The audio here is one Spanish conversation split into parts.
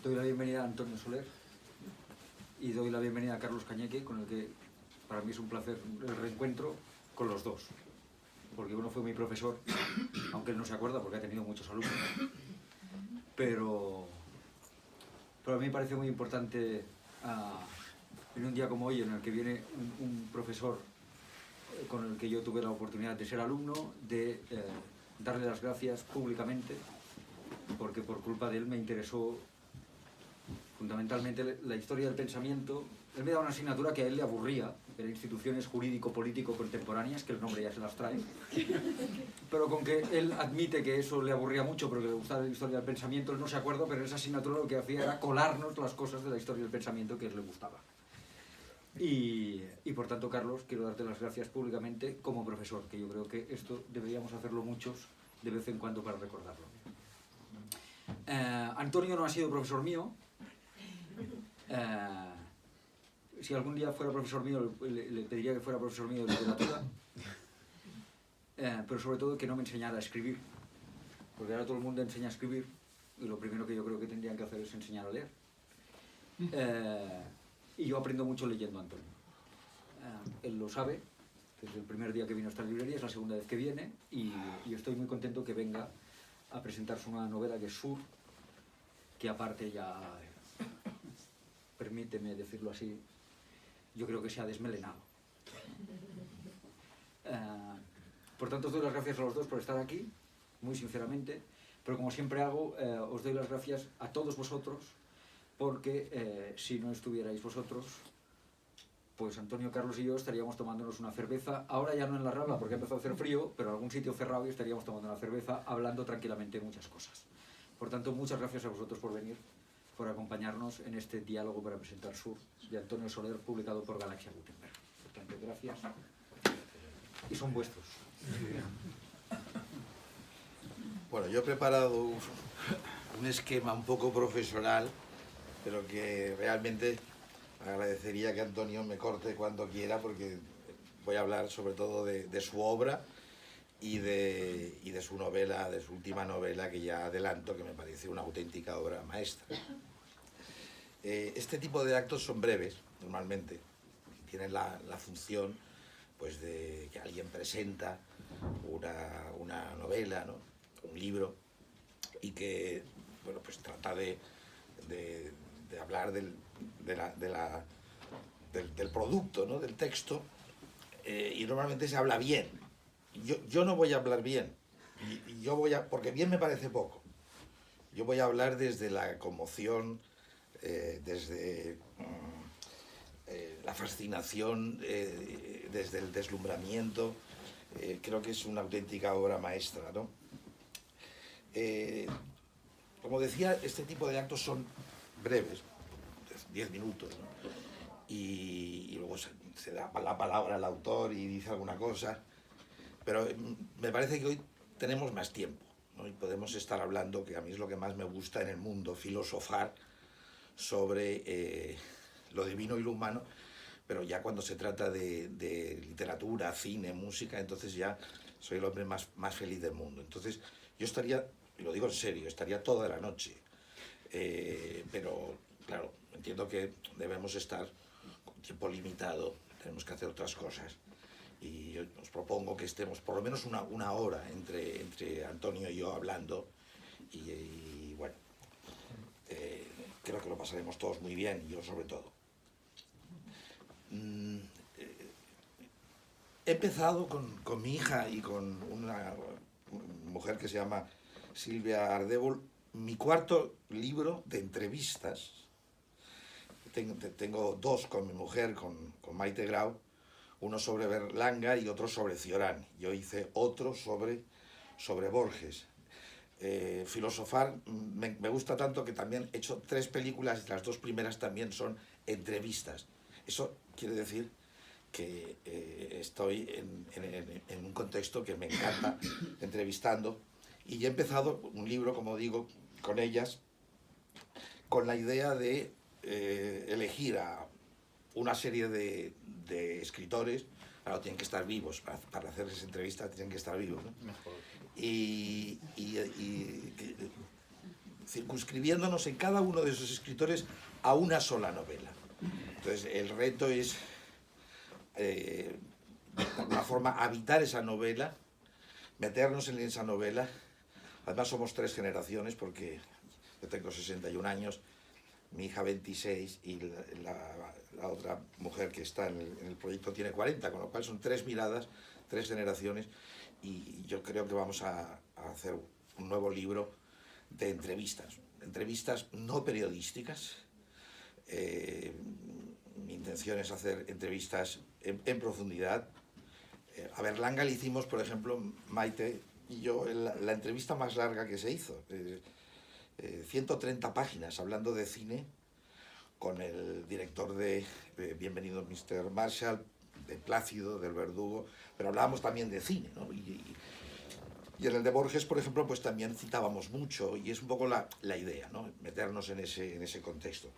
Doy la bienvenida a Antonio Soler y doy la bienvenida a Carlos Cañeque, con el que para mí es un placer el reencuentro con los dos, porque uno fue mi profesor, aunque él no se acuerda porque ha tenido muchos alumnos, pero a mí me parece muy importante en un día como hoy, en el que viene un profesor con el que yo tuve la oportunidad de ser alumno, de darle las gracias públicamente, porque por culpa de él me interesó fundamentalmente la historia del pensamiento. Él me daba una asignatura que a él le aburría, era instituciones jurídico-político contemporáneas, que el nombre ya se las trae, pero con que él admite que eso le aburría mucho porque le gustaba la historia del pensamiento, él no se acuerda, pero esa asignatura lo que hacía era colarnos las cosas de la historia del pensamiento que a él le gustaba. Y por tanto, Carlos, quiero darte las gracias públicamente como profesor, que yo creo que esto deberíamos hacerlo muchos de vez en cuando para recordarlo. Antonio no ha sido profesor mío. Si algún día fuera profesor mío, le pediría que fuera profesor mío de literatura, pero sobre todo que no me enseñara a escribir, porque ahora todo el mundo enseña a escribir y lo primero que yo creo que tendrían que hacer es enseñar a leer. Y yo aprendo mucho leyendo a Antonio. Él lo sabe, desde el primer día que vino a esta librería, es la segunda vez que viene, y estoy muy contento que venga a presentar su nueva novela, que es Sur, que aparte ya, permíteme decirlo así, yo creo que se ha desmelenado. Por tanto, os doy las gracias a los dos por estar aquí, muy sinceramente, pero como siempre hago, os doy las gracias a todos vosotros, porque si no estuvierais vosotros, pues Antonio, Carlos y yo estaríamos tomándonos una cerveza, ahora ya no en la Rambla porque ha empezado a hacer frío, pero en algún sitio cerrado, y estaríamos tomando una cerveza, hablando tranquilamente de muchas cosas. Por tanto, muchas gracias a vosotros por venir, por acompañarnos en este diálogo para presentar Sur, de Antonio Soler, publicado por Galaxia Gutenberg. Por tanto, gracias. Y son vuestros. Bueno, yo he preparado un esquema un poco profesional, pero que realmente agradecería que Antonio me corte cuando quiera, porque voy a hablar sobre todo de su obra y de su novela, de su última novela, que ya adelanto que me parece una auténtica obra maestra. Este tipo de actos son breves, normalmente. Tienen la función, pues, de que alguien presenta una novela, ¿no? Un libro, y que, bueno, pues trata de hablar del producto, ¿no? Del texto, y normalmente se habla bien. Yo no voy a hablar bien, porque bien me parece poco. Yo voy a hablar desde la conmoción, desde la fascinación, desde el deslumbramiento. Creo que es una auténtica obra maestra, ¿no? Como decía, este tipo de actos son breves, 10 minutos, ¿no? Y luego se da la palabra al autor y dice alguna cosa, pero me parece que hoy tenemos más tiempo, ¿no? Y podemos estar hablando, que a mí es lo que más me gusta en el mundo, filosofar sobre lo divino y lo humano, pero ya cuando se trata de literatura, cine, música, entonces ya soy el hombre más feliz del mundo. Entonces yo estaría, y lo digo en serio, estaría toda la noche, pero claro, entiendo que debemos estar con tiempo limitado, tenemos que hacer otras cosas, y yo os propongo que estemos por lo menos una hora entre Antonio y yo hablando, y bueno, creo que lo pasaremos todos muy bien, yo sobre todo. He empezado con mi hija y con una mujer que se llama Silvia Ardébol, mi cuarto libro de entrevistas. Tengo dos con mi mujer, con Maite Grau, uno sobre Berlanga y otro sobre Cioran. Yo hice otro sobre Borges. Filosofar me gusta tanto que también he hecho 3 películas y las 2 primeras también son entrevistas. Eso quiere decir que estoy en un contexto que me encanta, entrevistando, y he empezado un libro, como digo, con ellas, con la idea de elegir a una serie de escritores. Claro, tienen que estar vivos, para hacer esa entrevista tienen que estar vivos, ¿no? Mejor. Y circunscribiéndonos en cada uno de esos escritores a una sola novela. Entonces, el reto es, de alguna forma, habitar esa novela, meternos en esa novela. Además, somos 3 generaciones, porque yo tengo 61 años, mi hija 26 y la otra mujer que está en el proyecto tiene 40, con lo cual son 3 miradas, 3 generaciones, y yo creo que vamos a hacer un nuevo libro de entrevistas no periodísticas. Mi intención es hacer entrevistas en profundidad. A Berlanga le hicimos, por ejemplo, Maite y yo, la entrevista más larga que se hizo, 130 páginas hablando de cine, con el director de Bienvenido Mr. Marshall, de Plácido, del Verdugo, pero hablábamos también de cine, ¿no? Y en el de Borges, por ejemplo, pues también citábamos mucho, y es un poco la idea, ¿no? Meternos en ese contexto.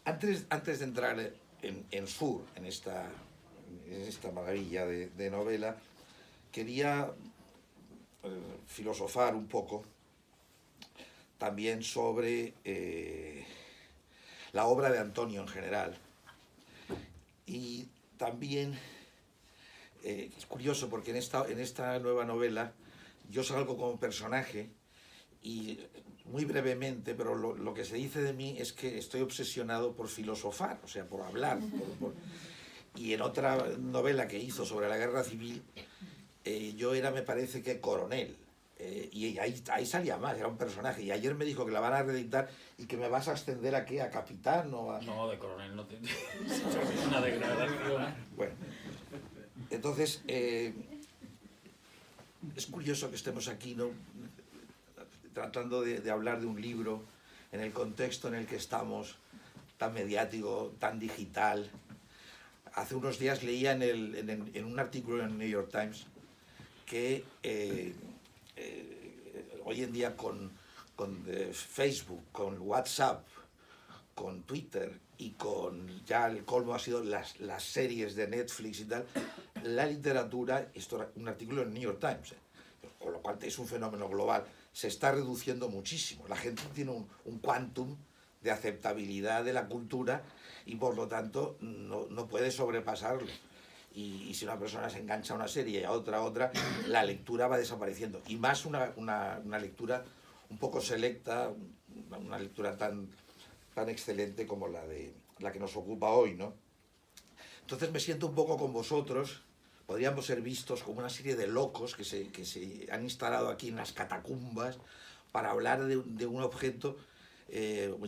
Antes de entrar en Sur, en esta maravilla de novela, quería filosofar un poco también sobre la obra de Antonio en general. Y también es curioso porque en esta nueva novela yo salgo como personaje y muy brevemente, pero lo que se dice de mí es que estoy obsesionado por filosofar, o sea, por hablar. Y en otra novela que hizo sobre la guerra civil, yo era, me parece que coronel, y ahí salía más, era un personaje, y ayer me dijo que la van a reeditar y que me vas a ascender a ¿qué? ¿A capitán o a...? No, de coronel no te... Es una degradación. Bueno, entonces, es curioso que estemos aquí, ¿no? Tratando de hablar de un libro en el contexto en el que estamos, tan mediático, tan digital. Hace unos días leía en un artículo en el New York Times que hoy en día con Facebook, con WhatsApp, con Twitter y con, ya el colmo ha sido las series de Netflix y tal, la literatura, esto un artículo en el New York Times, con lo cual es un fenómeno global, se está reduciendo muchísimo. La gente tiene un quantum de aceptabilidad de la cultura y por lo tanto no puede sobrepasarlo. Y si una persona se engancha a una serie y a otra, la lectura va desapareciendo. Y más una lectura un poco selecta, una lectura tan excelente como la que nos ocupa hoy, ¿no? Entonces me siento un poco con vosotros. Podríamos ser vistos como una serie de locos que se han instalado aquí en las catacumbas para hablar de un objeto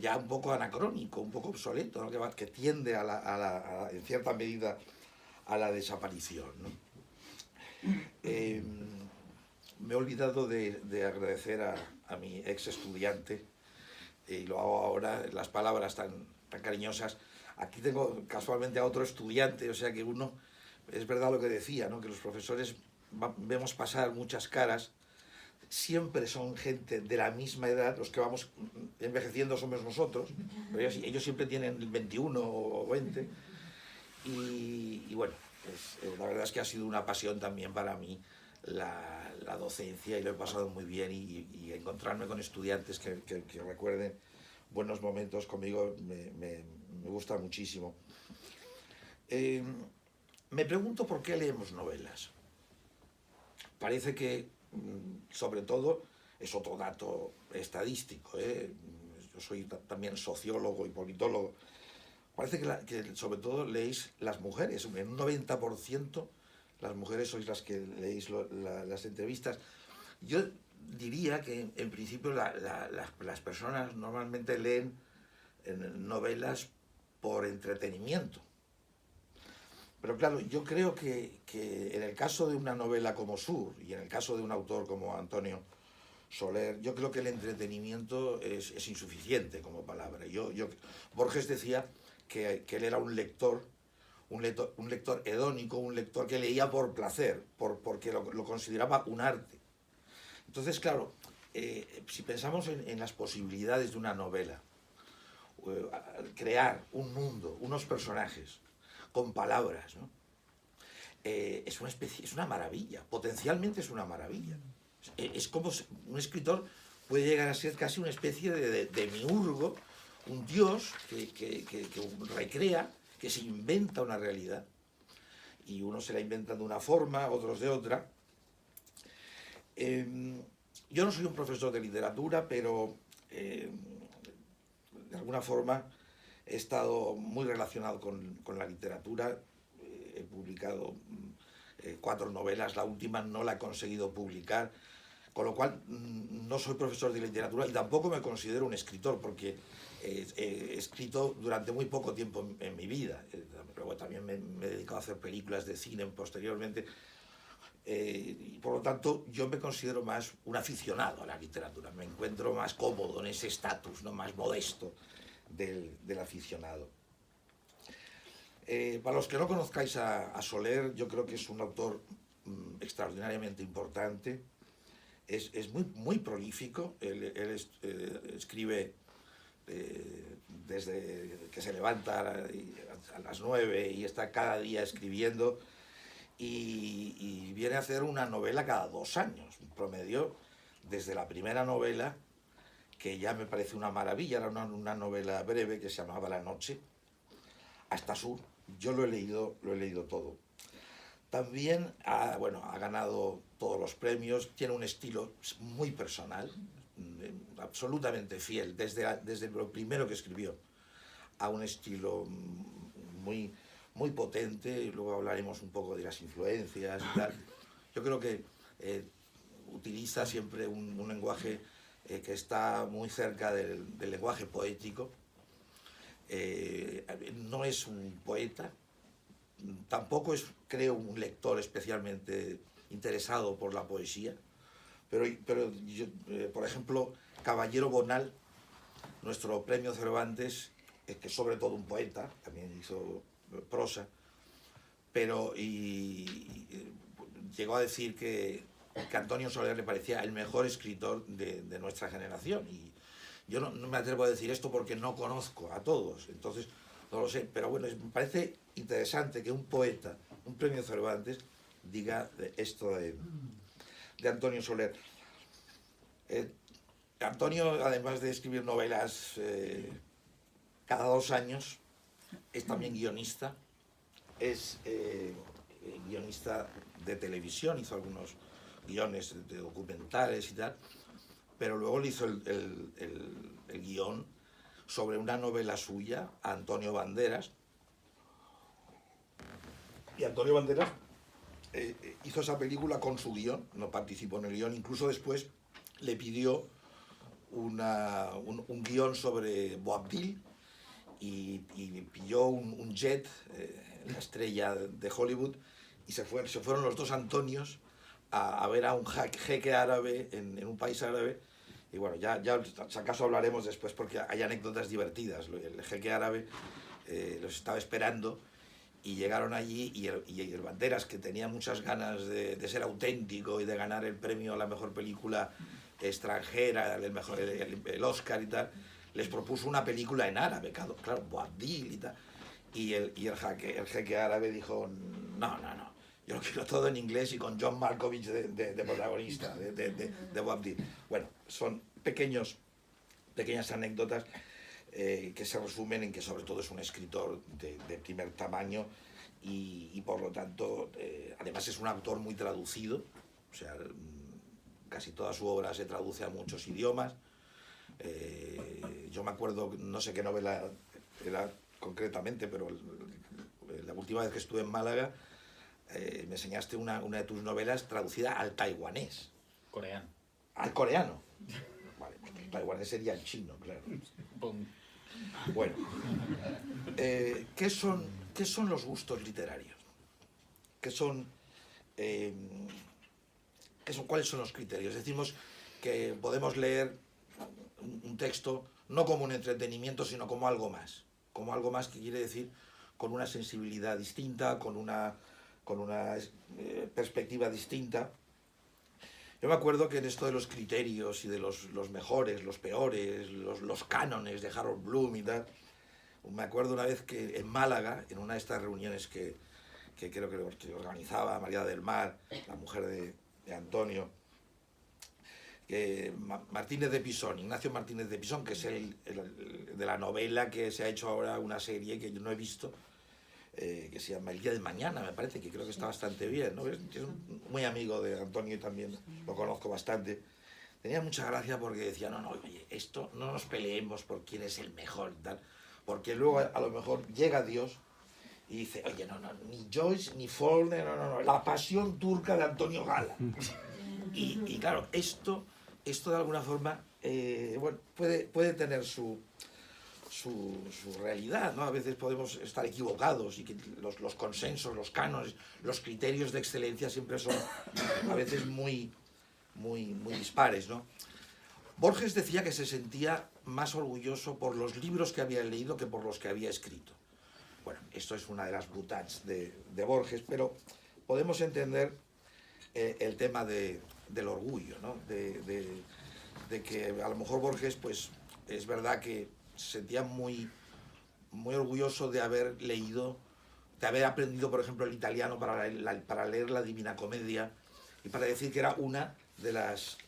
ya un poco anacrónico, un poco obsoleto, ¿no? que tiende en cierta medida a la desaparición, ¿no? Me he olvidado de agradecer a mi ex estudiante, y lo hago ahora, las palabras tan cariñosas. Aquí tengo casualmente a otro estudiante, o sea que uno, es verdad lo que decía, ¿no? Que los profesores vemos pasar muchas caras, siempre son gente de la misma edad, los que vamos envejeciendo somos nosotros, pero ellos siempre tienen 21 o 20, y bueno, pues, la verdad es que ha sido una pasión también para mí la docencia, y lo he pasado muy bien, y encontrarme con estudiantes que recuerden buenos momentos conmigo me gusta muchísimo. Me pregunto por qué leemos novelas. Parece que, sobre todo, es otro dato estadístico, yo soy también sociólogo y politólogo. Parece que sobre todo leéis las mujeres, en un 90% las mujeres sois las que leéis las entrevistas. Yo diría que en principio las personas normalmente leen novelas por entretenimiento. Pero claro, yo creo que en el caso de una novela como Sur y en el caso de un autor como Antonio Soler, yo creo que el entretenimiento es insuficiente como palabra. Borges decía que él era un lector hedónico, un lector que leía por placer, porque lo consideraba un arte. Entonces, claro, si pensamos en las posibilidades de una novela, crear un mundo, unos personajes, con palabras, ¿no? Es una maravilla, potencialmente es una maravilla. Es como un escritor puede llegar a ser casi una especie de demiurgo, un dios que recrea, que se inventa una realidad. Y unos se la inventan de una forma, otros de otra. Yo no soy un profesor de literatura, pero de alguna forma he estado muy relacionado con la literatura. He publicado 4 novelas, la última no la he conseguido publicar, con lo cual no soy profesor de literatura y tampoco me considero un escritor, porque he escrito durante muy poco tiempo en mi vida. Luego también me he dedicado a hacer películas de cine posteriormente. Y por lo tanto yo me considero más un aficionado a la literatura, me encuentro más cómodo en ese estatus, ¿no?, más modesto del aficionado. Para los que no conozcáis a Soler, yo creo que es un autor extraordinariamente importante, es muy prolífico, él escribe desde que se levanta a las 9 y está cada día escribiendo, y viene a hacer una novela cada 2 años, un promedio, desde la primera novela, que ya me parece una maravilla, era una novela breve que se llamaba La noche, hasta Sur. Yo lo he leído todo. También ha ganado todos los premios, tiene un estilo muy personal, absolutamente fiel, desde lo primero que escribió, a un estilo muy potente. Luego hablaremos un poco de las influencias y tal. Yo creo que utiliza siempre un lenguaje que está muy cerca del lenguaje poético. No es un poeta, tampoco es, creo, un lector especialmente interesado por la poesía, pero yo, por ejemplo, Caballero Bonal, nuestro premio Cervantes, que es sobre todo un poeta, también hizo prosa, pero llegó a decir que Antonio Soler le parecía el mejor escritor de nuestra generación, y yo no me atrevo a decir esto porque no conozco a todos, entonces no lo sé, pero bueno, me parece interesante que un poeta, un premio Cervantes, diga esto de Antonio Soler. Antonio, además de escribir novelas cada 2 años, es también guionista, es guionista de televisión, hizo algunos guiones de documentales y tal, pero luego le hizo el guión sobre una novela suya a Antonio Banderas, y Antonio Banderas hizo esa película con su guión, no participó en el guión, incluso después le pidió un guión sobre Boabdil, y pilló un jet, la estrella de Hollywood, y se fueron los 2 Antonios a ver a un jeque árabe en un país árabe. Y bueno, ya si acaso hablaremos después, porque hay anécdotas divertidas. El jeque árabe los estaba esperando y llegaron allí, y el Banderas, que tenía muchas ganas de ser auténtico y de ganar el premio a la mejor película extranjera, el Oscar y tal, les propuso una película en árabe, claro, Boabdil y tal, y el jeque árabe dijo, no, yo lo quiero todo en inglés y con John Malkovich de protagonista, de Boabdil. Bueno, son pequeñas anécdotas que se resumen en que sobre todo es un escritor de primer tamaño, y por lo tanto, además es un autor muy traducido, o sea, casi toda su obra se traduce a muchos idiomas. Yo me acuerdo, no sé qué novela era concretamente, pero la última vez que estuve en Málaga me enseñaste una de tus novelas traducida al taiwanés. Coreano. Al coreano. Vale, pues el taiwanés sería el chino, claro. Pum. Bueno, ¿qué son los gustos literarios? ¿Cuáles son los criterios? Decimos que podemos leer un texto no como un entretenimiento, sino como algo más. Como algo más, que quiere decir con una sensibilidad distinta, con una perspectiva distinta. Yo me acuerdo que en esto de los criterios y de los mejores, los peores, los cánones de Harold Bloom y tal, me acuerdo una vez que en Málaga, en una de estas reuniones que creo que organizaba María del Mar, la mujer de Antonio, Martínez de Pisón, Ignacio Martínez de Pisón, que es el de la novela que se ha hecho ahora una serie que yo no he visto, que se llama El día de mañana, me parece, que creo que está bastante bien, ¿no? Es muy amigo de Antonio y también lo conozco bastante. Tenía mucha gracia porque decía, no, oye, esto no nos peleemos por quién es el mejor y tal, porque luego a lo mejor llega Dios y dice, oye, no, ni Joyce ni Faulkner, no, la pasión turca de Antonio Gala. Y claro, esto de alguna forma, bueno, puede tener su realidad, ¿no? A veces podemos estar equivocados y que los consensos, los cánones, los criterios de excelencia siempre son a veces muy dispares, ¿no? Borges decía que se sentía más orgulloso por los libros que había leído que por los que había escrito. Bueno, esto es una de las boutades de Borges, pero podemos entender el tema del orgullo, ¿no? De que a lo mejor Borges, pues, es verdad que se sentía muy orgulloso de haber leído, de haber aprendido, por ejemplo, el italiano para leer la Divina Comedia y para decir que era una de las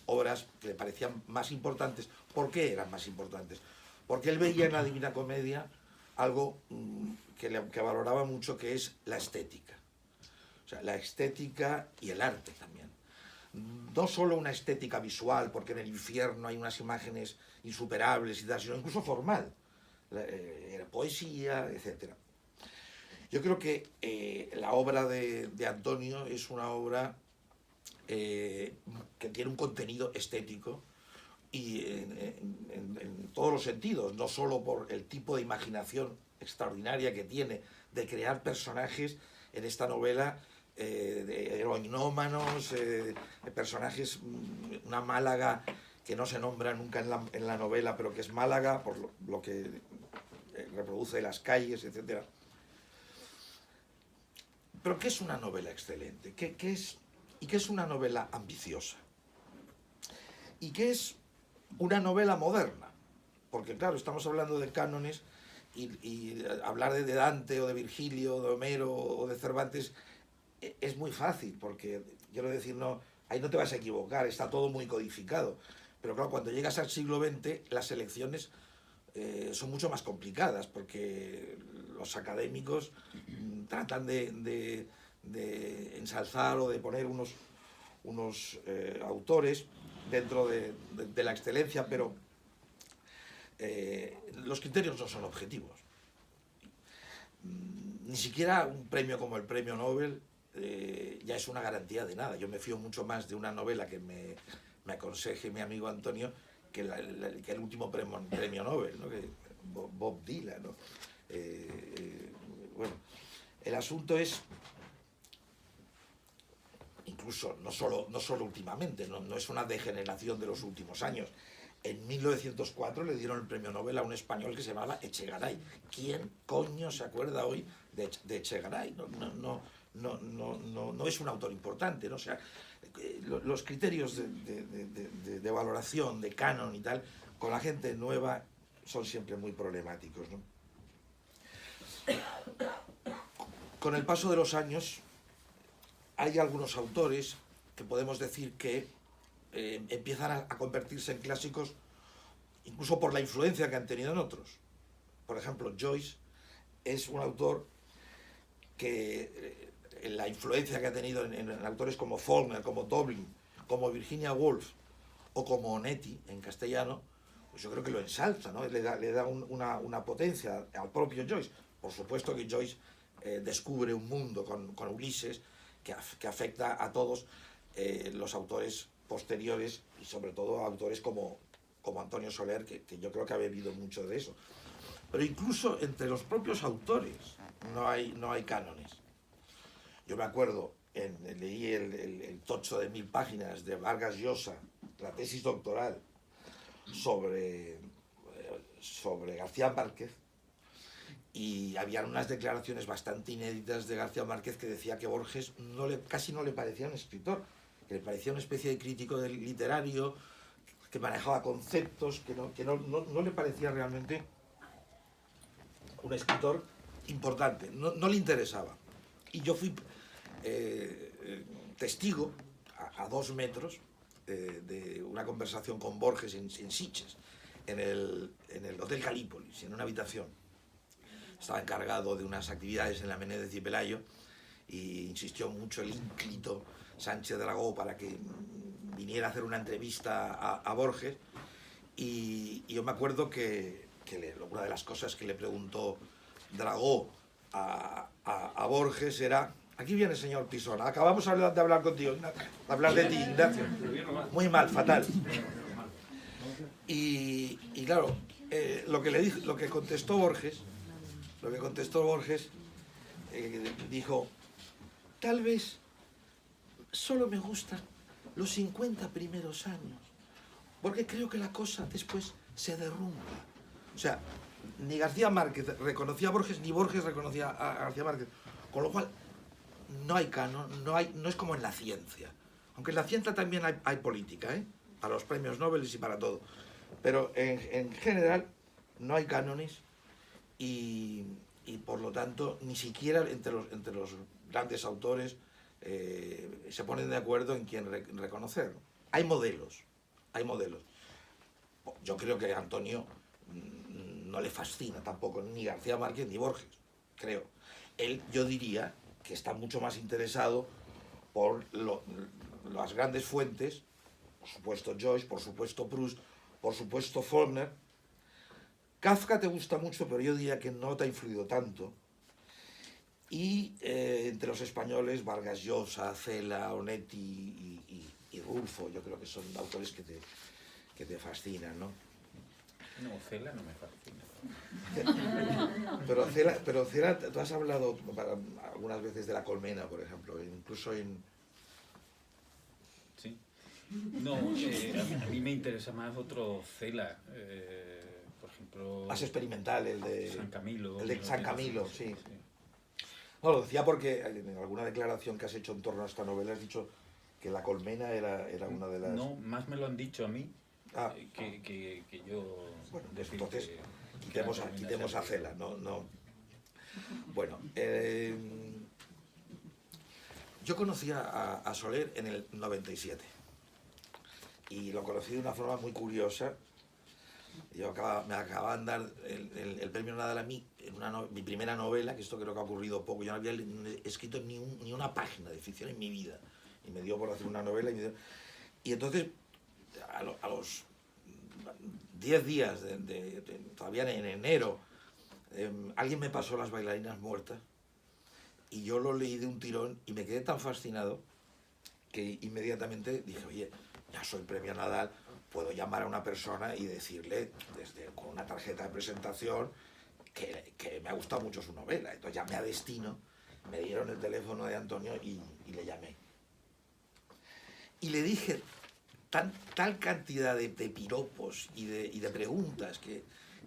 obras que le parecían más importantes. ¿Por qué eran más importantes? Porque él veía en la Divina Comedia algo que valoraba mucho, que es la estética. O sea, la estética y el arte también. No solo una estética visual, porque en el infierno hay unas imágenes insuperables y tal, sino incluso formal. Poesía, etc. Yo creo que la obra de Antonio es una obra que tiene un contenido estético y en todos los sentidos, no solo por el tipo de imaginación extraordinaria que tiene de crear personajes en esta novela, de heroinómanos, personajes, una Málaga que no se nombra nunca en la novela, pero que es Málaga por lo que reproduce las calles, etc. Pero ¿qué es una novela excelente? ¿Qué es una novela ambiciosa? ¿Y qué es una novela moderna? Porque claro, estamos hablando de cánones y hablar de Dante o de Virgilio, de Homero o de Cervantes es muy fácil, porque quiero decir, ahí no te vas a equivocar, está todo muy codificado. Pero claro, cuando llegas al siglo XX, las elecciones son mucho más complicadas, porque los académicos tratan de ensalzar o de poner unos autores dentro de la excelencia, pero los criterios no son objetivos. Ni siquiera un premio como el premio Nobel ya es una garantía de nada. Yo me fío mucho más de una novela que me aconseje mi amigo Antonio que el último premio Nobel, ¿no? Que Bob Dylan, ¿no? Bueno, el asunto es, incluso no solo últimamente, no es una degeneración de los últimos años. En 1904 le dieron el premio Nobel a un español que se llamaba Echegaray. ¿Quién coño se acuerda hoy de Echegaray? No es un autor importante, ¿no? O sea, los criterios de valoración, de canon y tal, con la gente nueva son siempre muy problemáticos, ¿no? Con el paso de los años hay algunos autores que podemos decir que empiezan a convertirse en clásicos incluso por la influencia que han tenido en otros. Por ejemplo, Joyce es un autor que la influencia que ha tenido en autores como Faulkner, como Doblin, como Virginia Woolf o como Onetti en castellano, pues yo creo que lo ensalza, ¿no? Le da una potencia al propio Joyce. Por supuesto que Joyce descubre un mundo con Ulises que afecta a todos los autores posteriores y sobre todo a autores como Antonio Soler, que yo creo que ha bebido mucho de eso. Pero incluso entre los propios autores no hay cánones. Yo me acuerdo, leí el tocho de 1000 páginas de Vargas Llosa, la tesis doctoral sobre García Márquez, y había unas declaraciones bastante inéditas de García Márquez que decía que Borges casi no le parecía un escritor, que le parecía una especie de crítico literario, que manejaba conceptos, que no le parecía realmente un escritor importante, no le interesaba. Y yo fui testigo a 2 metros de una conversación con Borges en Sitges, en el Hotel Calípolis, en una habitación. Estaba encargado de unas actividades en la Menéndez y Pelayo y insistió mucho el ínclito Sánchez Dragó para que viniera a hacer una entrevista a Borges, y yo me acuerdo que una de las cosas que le preguntó Dragó a Borges era: aquí viene el señor Pisón, acabamos de hablar contigo, de hablar de ti, Ignacio. Muy mal, fatal. Y claro, lo que contestó Borges, dijo: tal vez solo me gustan los 50 primeros años, porque creo que la cosa después se derrumba. O sea, ni García Márquez reconocía a Borges, ni Borges reconocía a García Márquez. Con lo cual, no hay canon, no es como en la ciencia. Aunque en la ciencia también hay política, para los premios Nobel y para todo. Pero en general no hay cánones, y por lo tanto ni siquiera entre los grandes autores se ponen de acuerdo en quién reconocer. Hay modelos. Yo creo que a Antonio no le fascina tampoco ni García Márquez ni Borges, creo. Él, yo diría que está mucho más interesado por las grandes fuentes, por supuesto Joyce, por supuesto Proust, por supuesto Faulkner. Kafka te gusta mucho, pero yo diría que no te ha influido tanto. Y entre los españoles, Vargas Llosa, Cela, Onetti y Rulfo, yo creo que son autores que te fascinan, ¿no? No, Cela no me fascina. Pero Cela, tú has hablado algunas veces de La Colmena, por ejemplo, incluso en... Sí. No, a mí me interesa más otro Cela, por ejemplo... Más experimental, el de San Camilo. El de San Camilo, sí. No, lo decía porque en alguna declaración que has hecho en torno a esta novela has dicho que La Colmena era una de las... No, más me lo han dicho a mí, que yo... Bueno, decir entonces que quitemos a Cela, no. Bueno, yo conocí a Soler en el 97 y lo conocí de una forma muy curiosa. Me acababan de dar el premio Nadal a mí en mi primera novela, que esto creo que ha ocurrido poco. Yo no había escrito ni una página de ficción en mi vida, y me dio por hacer una novela. Y entonces, a los 10 días, todavía en enero, alguien me pasó Las bailarinas muertas, y yo lo leí de un tirón y me quedé tan fascinado que inmediatamente dije: oye, ya soy premio Nadal, puedo llamar a una persona y decirle, con una tarjeta de presentación, que me ha gustado mucho su novela. Entonces llamé a Destino, me dieron el teléfono de Antonio y le llamé. Y le dije tal cantidad de piropos y de preguntas que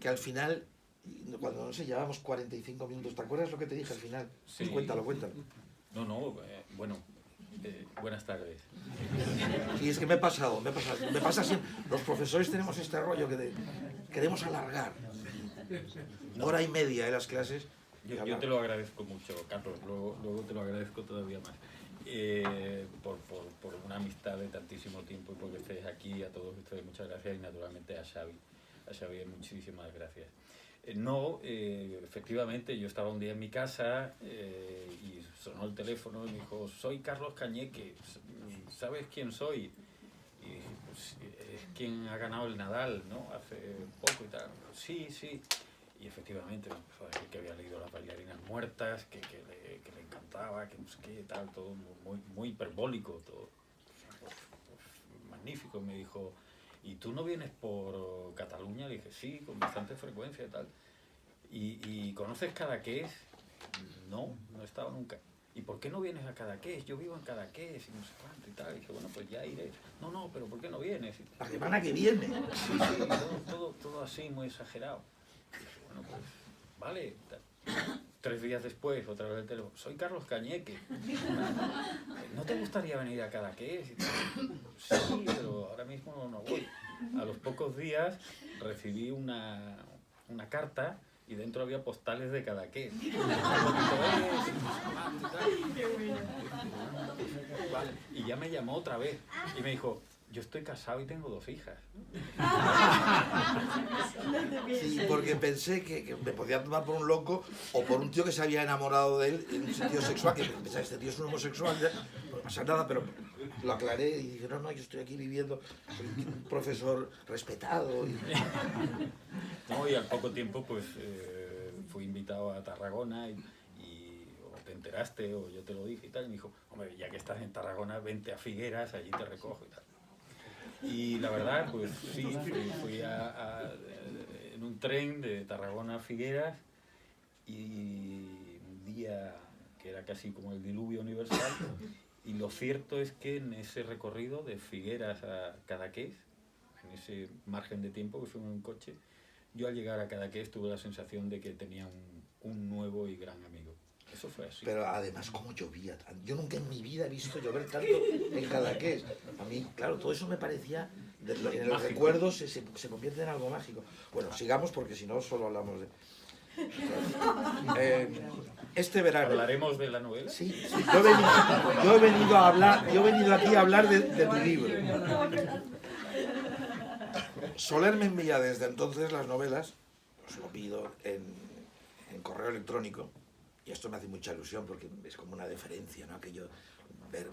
al final, cuando no sé, llevábamos 45 minutos, ¿te acuerdas lo que te dije al final? Sí. Cuéntalo. No, bueno, buenas tardes. Sí, es que me pasa siempre. Los profesores tenemos este rollo que queremos alargar. Hora y media en las clases. Yo te lo agradezco mucho, Carlos, luego te lo agradezco todavía más. Por una amistad de tantísimo tiempo y porque estés aquí. A todos ustedes muchas gracias, y naturalmente a Xavi muchísimas gracias. Efectivamente, yo estaba un día en mi casa y sonó el teléfono y me dijo: soy Carlos Cañeque, ¿sabes quién soy? Y dije: pues es quien ha ganado el Nadal, ¿no? Hace poco y tal. Sí. Y efectivamente me empezó a decir que había leído Las bailarinas muertas, que le encantaba, que no sé qué, tal, todo muy hiperbólico, todo magnífico. Me dijo: ¿y tú no vienes por Cataluña? Le dije: sí, con bastante frecuencia y tal. ¿Y conoces Cadaqués? No he estado nunca. ¿Y por qué no vienes a Cadaqués? Yo vivo en Cadaqués y no sé cuánto y tal. Y dije: bueno, pues ya iré. No, pero ¿por qué no vienes? La semana que viene. Sí, todo así, muy exagerado. Y dije: bueno, pues vale. 3 días después, otra vez el teléfono: soy Carlos Cañeque. ¿No te gustaría venir a Cadaqués? Sí, pero ahora mismo no voy. A los pocos días recibí una carta y dentro había postales de Cadaqués. Y ya me llamó otra vez y me dijo: yo estoy casado y tengo 2 hijas. Sí, porque pensé que me podía tomar por un loco o por un tío que se había enamorado de él en un sentido sexual, que pensaba, este tío es un homosexual, ya, no pasa nada, pero lo aclaré y dije, no, yo estoy aquí viviendo, soy un profesor respetado. No, y al poco tiempo pues fui invitado a Tarragona y o te enteraste o yo te lo dije y tal, y me dijo, hombre, ya que estás en Tarragona, vente a Figueras, allí te recojo y tal. Y la verdad, pues sí, fui en un tren de Tarragona a Figueras y un día que era casi como el diluvio universal, y lo cierto es que en ese recorrido de Figueras a Cadaqués, en ese margen de tiempo que fui en un coche, yo al llegar a Cadaqués tuve la sensación de que tenía un nuevo y gran amigo. Eso fue así. Pero además, ¿cómo llovía? Yo nunca en mi vida he visto llover tanto en Cadaqués. A mí, claro, todo eso me parecía, en los recuerdos se convierte en algo mágico. Bueno, sigamos porque si no solo hablamos de... Este verano... ¿Hablaremos de la novela? Sí, sí. Yo he venido aquí a hablar de tu libro. Soler me envía desde entonces las novelas, os lo pido en correo electrónico, y esto me hace mucha ilusión porque es como una deferencia, ¿no? Que yo ver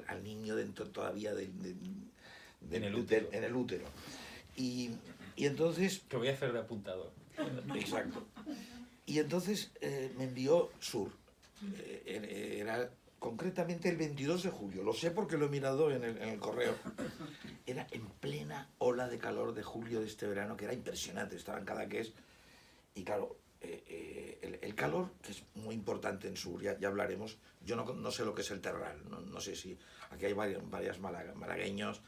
al niño dentro todavía en el útero. Y entonces... Que voy a hacer de apuntador. Exacto. Y entonces me envió Sur. Era concretamente el 22 de julio. Lo sé porque lo he mirado en el correo. Era en plena ola de calor de julio de este verano, que era impresionante. Estaba en Cadaqués. Y claro, el calor, que es muy importante en Sur, ya hablaremos. Yo no sé lo que es el terral. No sé si... Aquí hay varias malagueños.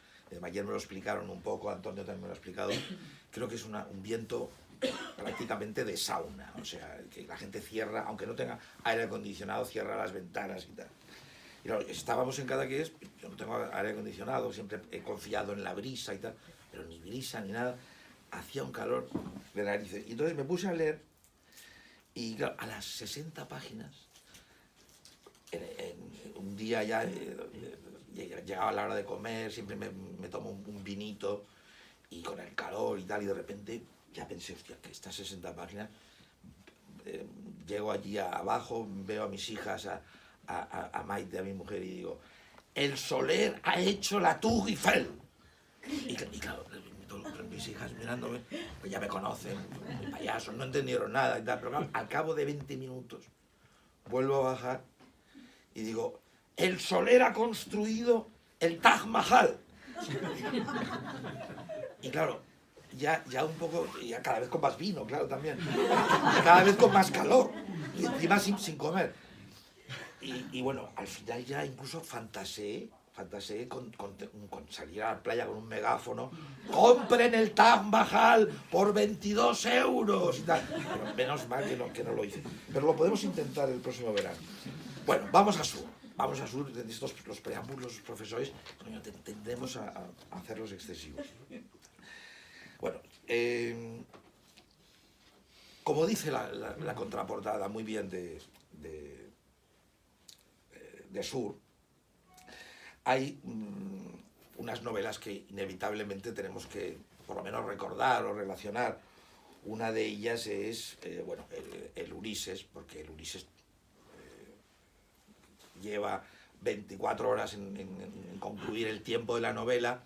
Ayer me lo explicaron un poco, Antonio también me lo ha explicado. Creo que es un viento prácticamente de sauna, o sea, que la gente cierra, aunque no tenga aire acondicionado, cierra las ventanas y tal. Y claro, estábamos en Cadaqués, yo no tengo aire acondicionado, siempre he confiado en la brisa y tal, pero ni brisa ni nada, hacía un calor de narices. Y entonces me puse a leer, y claro, a las 60 páginas, un día ya llegaba la hora de comer, siempre me tomo un vinito, y con el calor y tal, y de repente ya pensé, hostia, que estas 60 páginas, llego allí abajo, veo a mis hijas, a Maite, a mi mujer, y digo, el Soler ha hecho la Tour Eiffel. Y claro, mis hijas mirándome, pues ya me conocen, payasos, no entendieron nada y tal, pero claro, al cabo de 20 minutos vuelvo a bajar y digo, el Soler ha construido el Taj Mahal. Y claro, ya un poco, ya cada vez con más vino, claro, también. Cada vez con más calor. Y encima sin comer. Y bueno, al final ya incluso fantaseé con salir a la playa con un megáfono. ¡Compren el Taj Mahal por 22 euros! Y tal. Pero menos mal que no lo hice. Pero lo podemos intentar el próximo verano. Bueno, vamos a Sur. Los preámbulos, los profesores, tendemos a hacerlos excesivos. Bueno, como dice la contraportada muy bien de Sur, hay unas novelas que inevitablemente tenemos que, por lo menos, recordar o relacionar. Una de ellas es, el Ulises, porque el Ulises lleva 24 horas en concluir el tiempo de la novela,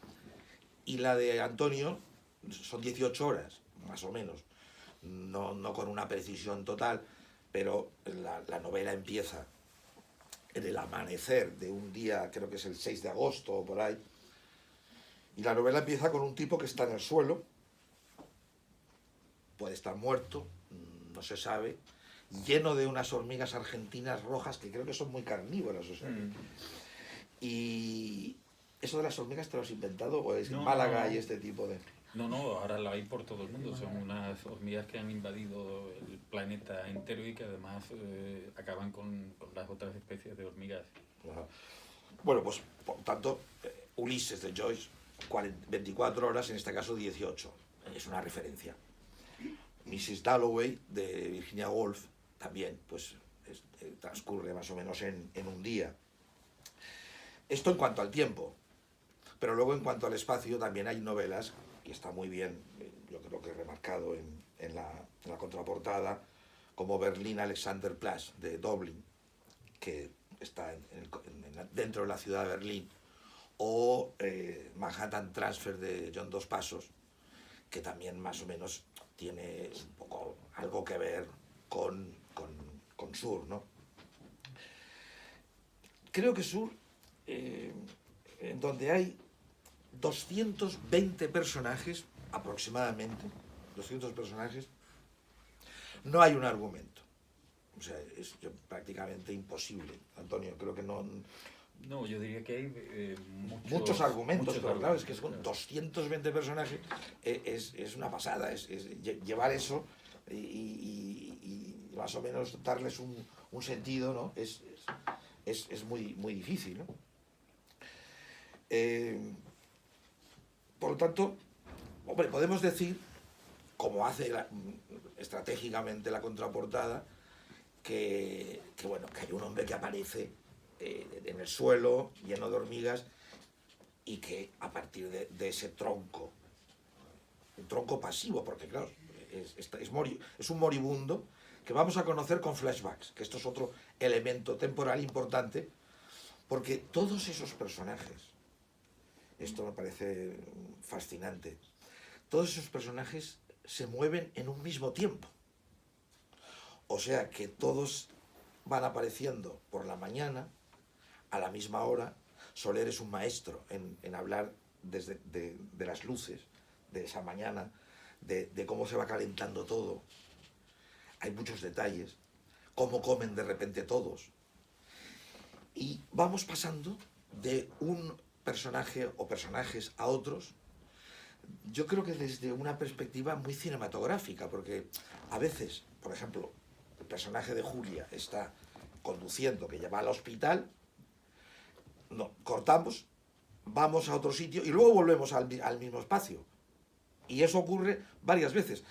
y la de Antonio son 18 horas, más o menos, no con una precisión total, pero la novela empieza en el amanecer de un día, creo que es el 6 de agosto o por ahí, y la novela empieza con un tipo que está en el suelo, puede estar muerto, no se sabe, lleno de unas hormigas argentinas rojas que creo que son muy carnívoras, o sea. Y eso de las hormigas, ¿te lo has inventado o es en Málaga y este tipo de...? No, ahora la hay por todo el mundo. Son unas hormigas que han invadido el planeta entero y que además acaban con las otras especies de hormigas. Bueno, pues por tanto, Ulises de Joyce, 24 horas, en este caso 18. Es una referencia. Mrs. Dalloway de Virginia Woolf también, pues transcurre más o menos en un día. Esto en cuanto al tiempo. Pero luego, en cuanto al espacio, también hay novelas, y está muy bien, yo creo que remarcado en la contraportada, como Berlín Alexanderplatz, de Dublin, que está dentro de la ciudad de Berlín, o Manhattan Transfer de John Dos Passos, que también más o menos tiene un poco algo que ver con Sur, ¿no? Creo que Sur, en donde hay 220 personajes, aproximadamente, 200 personajes, no hay un argumento. O sea, es prácticamente imposible. Antonio, creo que no... No, yo diría que hay muchos argumentos, pero claro, es que claro. con 220 personajes es una pasada, es llevar eso y más o menos darles un sentido, ¿no? Es muy difícil, ¿no? Por lo tanto, hombre, podemos decir, como hace estratégicamente la contraportada, que hay un hombre que aparece en el suelo, lleno de hormigas, y que a partir de ese tronco, un tronco pasivo, porque claro, es un moribundo, que vamos a conocer con flashbacks, que esto es otro elemento temporal importante, porque todos esos personajes, esto me parece fascinante, todos esos personajes se mueven en un mismo tiempo. O sea que todos van apareciendo por la mañana, a la misma hora. Soler es un maestro en hablar de las luces, de esa mañana, de cómo se va calentando todo. Hay muchos detalles, cómo comen de repente todos. Y vamos pasando de un personaje o personajes a otros, yo creo que desde una perspectiva muy cinematográfica, porque a veces, por ejemplo, el personaje de Julia está conduciendo, que lleva al hospital, no, cortamos, vamos a otro sitio y luego volvemos al mismo espacio. Y eso ocurre varias veces.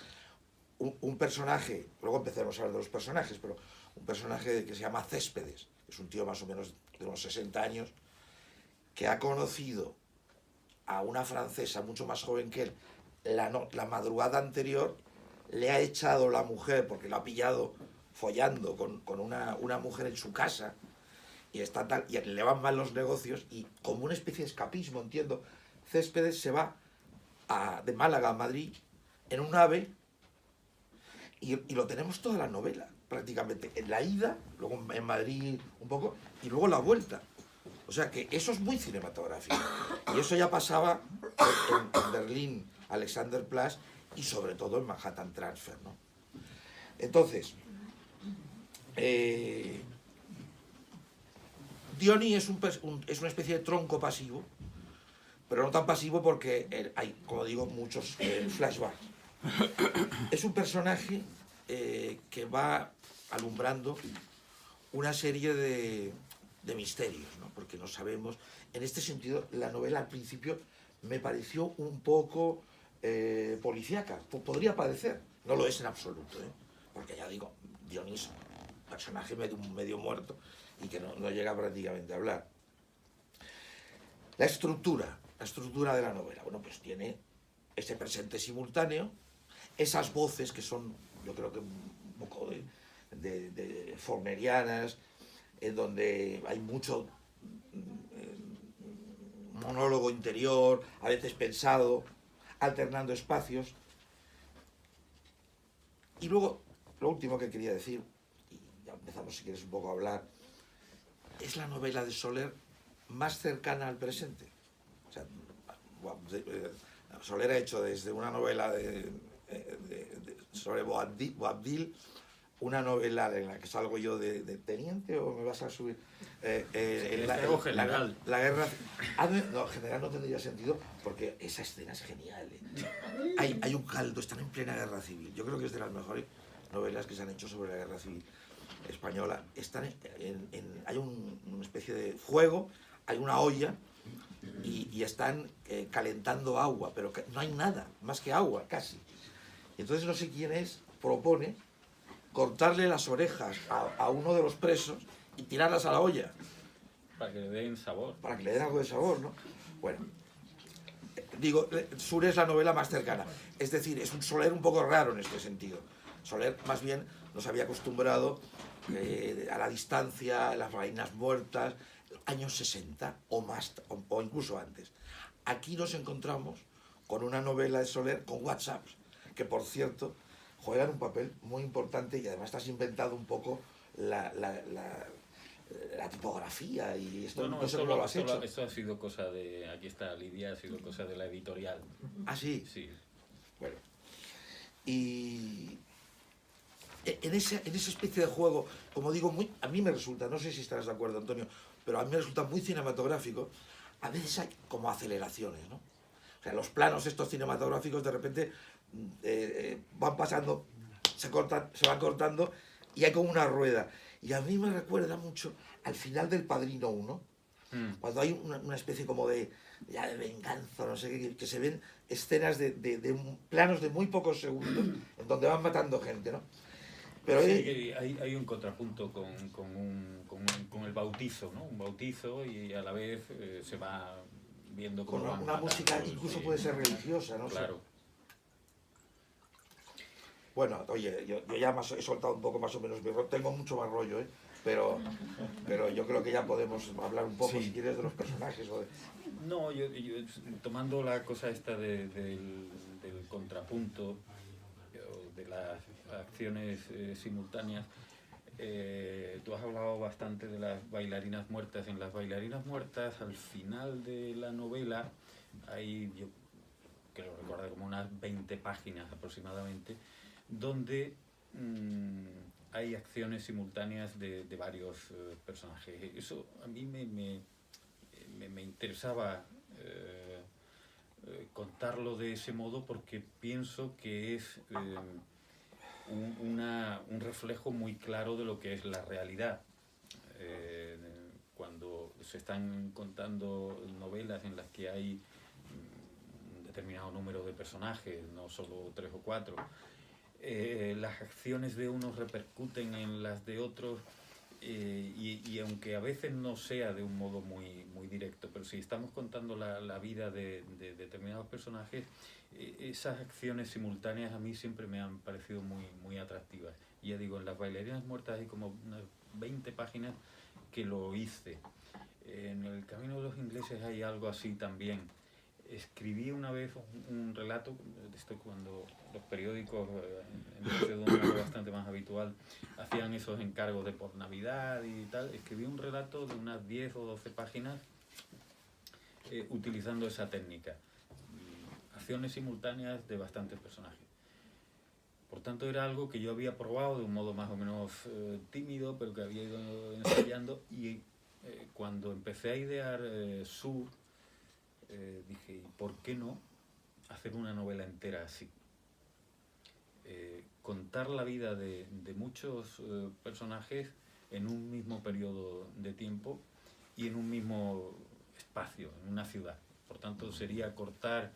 Un personaje, luego empezaremos a hablar de los personajes, pero un personaje que se llama Céspedes, es un tío más o menos de unos 60 años, que ha conocido a una francesa mucho más joven que él la madrugada anterior, le ha echado la mujer porque lo ha pillado follando con una mujer en su casa, y está tal, y le van mal los negocios, y como una especie de escapismo, entiendo, Céspedes se va de Málaga a Madrid en un AVE, y lo tenemos toda la novela, prácticamente, en la ida, luego en Madrid un poco, y luego la vuelta. O sea que eso es muy cinematográfico. Y eso ya pasaba en Berlín Alexanderplatz y sobre todo en Manhattan Transfer, ¿no? Entonces, Diony es una especie de tronco pasivo, pero no tan pasivo porque hay, como digo, muchos flashbacks. Es un personaje que va alumbrando una serie de misterios, ¿no? Porque no sabemos. En este sentido, la novela al principio me pareció un poco policíaca. Podría parecer, no lo es en absoluto, ¿eh? Porque ya digo, Dionís, personaje medio muerto y que no llega prácticamente a hablar. La estructura de la novela, bueno, pues tiene ese presente simultáneo, esas voces que son, yo creo que un poco de Fornerianas, en donde hay mucho monólogo interior, a veces pensado, alternando espacios. Y luego, lo último que quería decir, y ya empezamos si quieres un poco a hablar, es la novela de Soler más cercana al presente. O sea, Soler ha hecho desde una novela sobre Boabdil, una novela en la que salgo yo de teniente, o me vas a subir general. La guerra. No, general no tendría sentido porque esa escena es genial, ¿eh? Hay un caldo, están en plena guerra civil. Yo creo que es de las mejores novelas que se han hecho sobre la guerra civil española. Están hay una especie de fuego, hay una olla y están calentando agua, pero no hay nada más que agua, casi. Y entonces no sé quién propone cortarle las orejas a uno de los presos y tirarlas a la olla. Para que le den sabor. Para que le den algo de sabor, ¿no? Bueno, digo, Sur es la novela más cercana. Es decir, es un Soler un poco raro en este sentido. Soler más bien nos había acostumbrado a la distancia, las reinas muertas, años 60 o más, o incluso antes. Aquí nos encontramos con una novela de Soler con WhatsApps, que por cierto juegan un papel muy importante y además estás inventado un poco la tipografía y esto no sé cómo lo has hecho. Esto ha sido cosa de, aquí está Lidia, ha sido cosa de la editorial. ¿Ah, sí? Sí. Bueno, y en esa especie de juego, como digo, a mí me resulta, no sé si estarás de acuerdo, Antonio, pero a mí me resulta muy cinematográfico. A veces hay como aceleraciones, ¿no? O sea, los planos estos cinematográficos de repente van pasando, se van cortando y hay como una rueda. Y a mí me recuerda mucho al final del Padrino 1, cuando hay una especie como de venganza, no sé qué, que se ven escenas de planos de muy pocos segundos en donde van matando gente, ¿no? Pero sí, hay un contrapunto con el bautizo, ¿no? Un bautizo y a la vez se va viendo cómo con una música incluso puede ser religiosa, ¿no? Claro. Bueno, oye, yo ya he soltado un poco más o menos mi rollo, tengo mucho más rollo, ¿eh? Pero yo creo que ya podemos hablar un poco, si quieres, de los personajes. No, yo tomando la cosa esta del contrapunto, de las acciones simultáneas, tú has hablado bastante de las bailarinas muertas. En las bailarinas muertas, al final de la novela, hay, yo que lo recuerdo, como unas 20 páginas aproximadamente, donde hay acciones simultáneas de varios personajes. Eso a mí me interesaba contarlo de ese modo porque pienso que es un reflejo muy claro de lo que es la realidad. Cuando se están contando novelas en las que hay un determinado número de personajes, no solo 3 o 4, las acciones de unos repercuten en las de otros, y aunque a veces no sea de un modo muy directo, pero si estamos contando la vida de determinados personajes, esas acciones simultáneas a mí siempre me han parecido muy atractivas. Y ya digo, en las bailarinas muertas hay como unas 20 páginas que lo hice. En El camino de los ingleses hay algo así también. Escribí una vez un relato, esto cuando los periódicos, en vez de un modo bastante más habitual, hacían esos encargos de por Navidad y tal. Escribí un relato de unas 10 o 12 páginas utilizando esa técnica. Acciones simultáneas de bastantes personajes. Por tanto, era algo que yo había probado de un modo más o menos tímido, pero que había ido ensayando, y cuando empecé a idear Sur, dije, ¿por qué no hacer una novela entera así? Contar la vida de muchos personajes en un mismo periodo de tiempo y en un mismo espacio, en una ciudad. Por tanto, sería cortar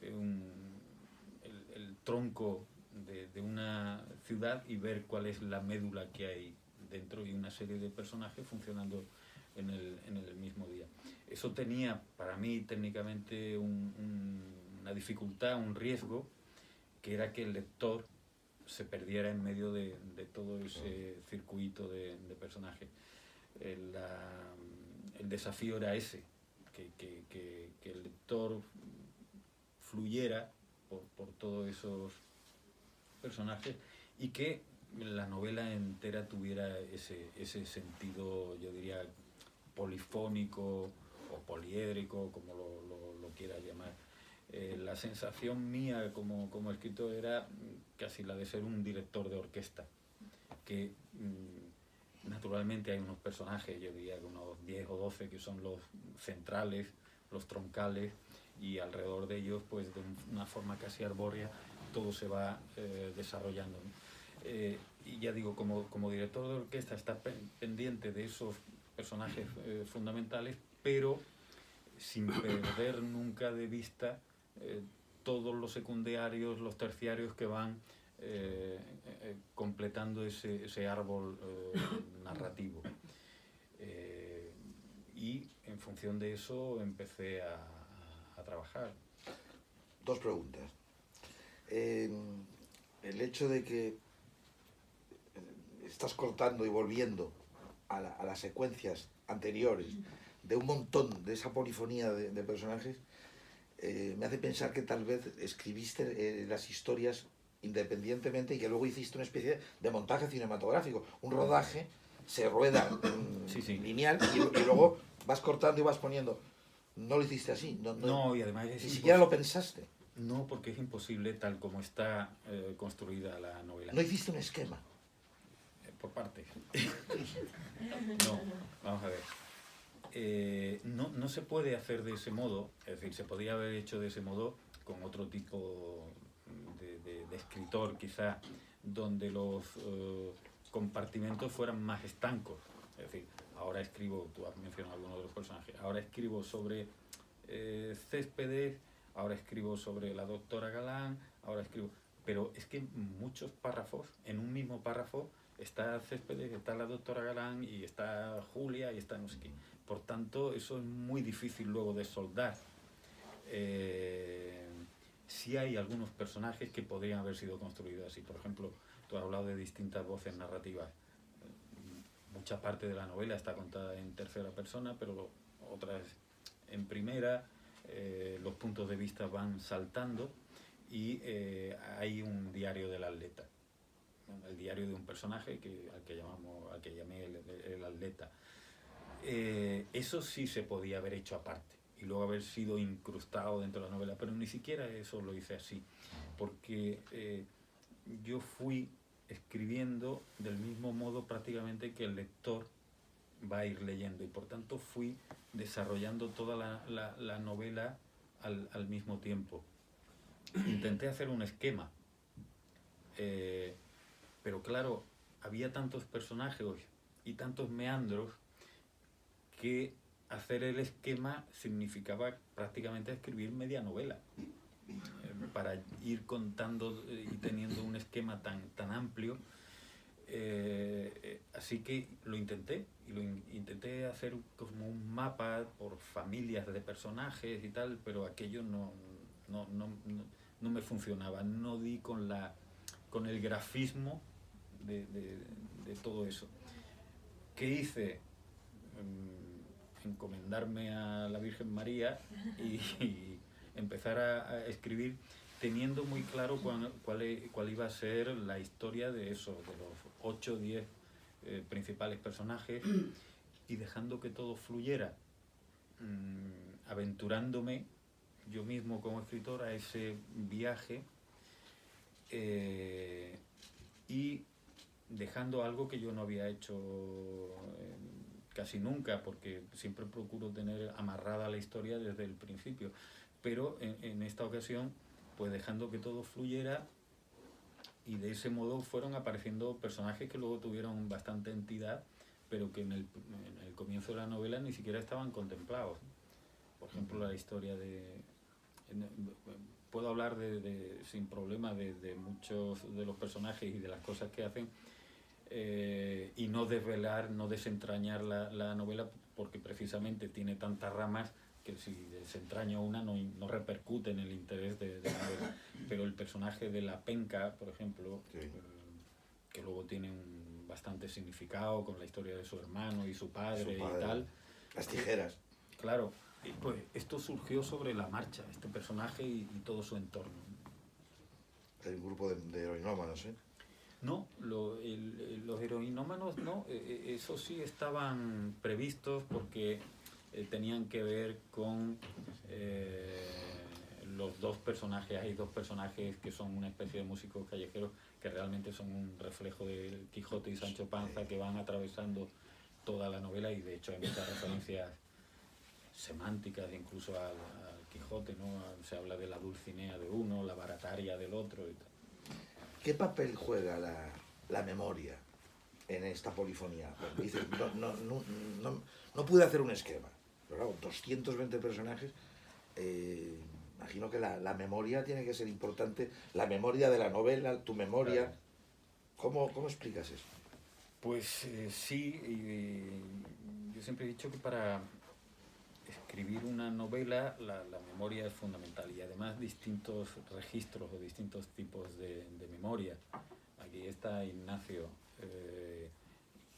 el tronco de una ciudad y ver cuál es la médula que hay dentro y una serie de personajes funcionando en el mismo día. Eso tenía para mí técnicamente una dificultad, un riesgo, que era que el lector se perdiera en medio de todo ese circuito de personajes. El desafío era ese, que el lector fluyera por todos esos personajes y que la novela entera tuviera ese sentido, yo diría, polifónico o poliédrico, como lo quieras llamar. La sensación mía como escritor era casi la de ser un director de orquesta, que naturalmente hay unos personajes, yo diría que unos 10 o 12 que son los centrales, los troncales, y alrededor de ellos, pues de una forma casi arbórea, todo se va desarrollando, ¿no? Y ya digo, como director de orquesta está pendiente de esos personajes fundamentales, pero sin perder nunca de vista todos los secundarios, los terciarios que van completando ese árbol narrativo. Y en función de eso empecé a trabajar. Dos preguntas. El hecho de que estás cortando y volviendo a las secuencias anteriores de un montón de esa polifonía de personajes, me hace pensar que tal vez escribiste las historias independientemente y que luego hiciste una especie de montaje cinematográfico. Un rodaje se rueda en lineal y luego vas cortando y vas poniendo. No lo hiciste así. No, y además ni siquiera lo pensaste. No, porque es imposible tal como está construida la novela. No hiciste un esquema. Por partes. No, vamos a ver. No se puede hacer de ese modo, es decir, se podría haber hecho de ese modo con otro tipo de escritor, quizá, donde los compartimentos fueran más estancos. Es decir, ahora escribo, tú has mencionado algunos de los personajes, ahora escribo sobre Céspedes, ahora escribo sobre la doctora Galán, ahora escribo... Pero es que muchos párrafos, en un mismo párrafo, está Céspedes, está la doctora Galán y está Julia y está no sé qué. Por tanto, eso es muy difícil luego de soldar. Sí hay algunos personajes que podrían haber sido construidos así. Por ejemplo, tú has hablado de distintas voces narrativas. Mucha parte de la novela está contada en tercera persona, pero otras en primera. Los puntos de vista van saltando y hay un diario del atleta. El diario de un personaje al que llamé el atleta. Eso sí se podía haber hecho aparte y luego haber sido incrustado dentro de la novela, pero ni siquiera eso lo hice así, porque yo fui escribiendo del mismo modo prácticamente que el lector va a ir leyendo y por tanto fui desarrollando toda la novela al mismo tiempo. Intenté hacer un esquema, pero claro, había tantos personajes y tantos meandros que hacer el esquema significaba prácticamente escribir media novela para ir contando y teniendo un esquema tan amplio. Así que lo intenté intenté hacer como un mapa por familias de personajes y tal, pero aquello no me funcionaba, no di con el grafismo de todo eso. ¿Qué hice? Encomendarme a la Virgen María y empezar a escribir teniendo muy claro cuál iba a ser la historia de los 8 o 10 principales personajes y dejando que todo fluyera, aventurándome yo mismo como escritor a ese viaje y dejando algo que yo no había hecho casi nunca, porque siempre procuro tener amarrada la historia desde el principio, pero en esta ocasión pues dejando que todo fluyera y de ese modo fueron apareciendo personajes que luego tuvieron bastante entidad, pero que en el comienzo de la novela ni siquiera estaban contemplados. Por ejemplo, la historia puedo hablar sin problema de muchos de los personajes y de las cosas que hacen, y no desvelar, no desentrañar la novela, porque precisamente tiene tantas ramas que si desentraño una no repercute en el interés de la novela. Pero el personaje de la penca, por ejemplo, sí, que luego tiene bastante significado con la historia de su hermano y su padre y tal. Las tijeras. Claro, pues esto surgió sobre la marcha, este personaje y todo su entorno. Hay un grupo de heroinómanos, ¿eh? No, los heroinómanos no, eso sí estaban previstos porque tenían que ver con los dos personajes. Hay dos personajes que son una especie de músicos callejeros que realmente son un reflejo del Quijote y Sancho Panza, que van atravesando toda la novela, y de hecho hay muchas referencias semánticas incluso al Quijote, ¿no? Se habla de la Dulcinea de uno, la Barataria del otro y tal. ¿Qué papel juega la memoria en esta polifonía? Pues dices, no pude hacer un esquema, pero claro, 220 personajes, imagino que la memoria tiene que ser importante, la memoria de la novela, tu memoria. Claro. ¿Cómo explicas eso? Pues sí, yo siempre he dicho que para escribir una novela, la memoria es fundamental, y además distintos registros o distintos tipos de memoria. Aquí está Ignacio,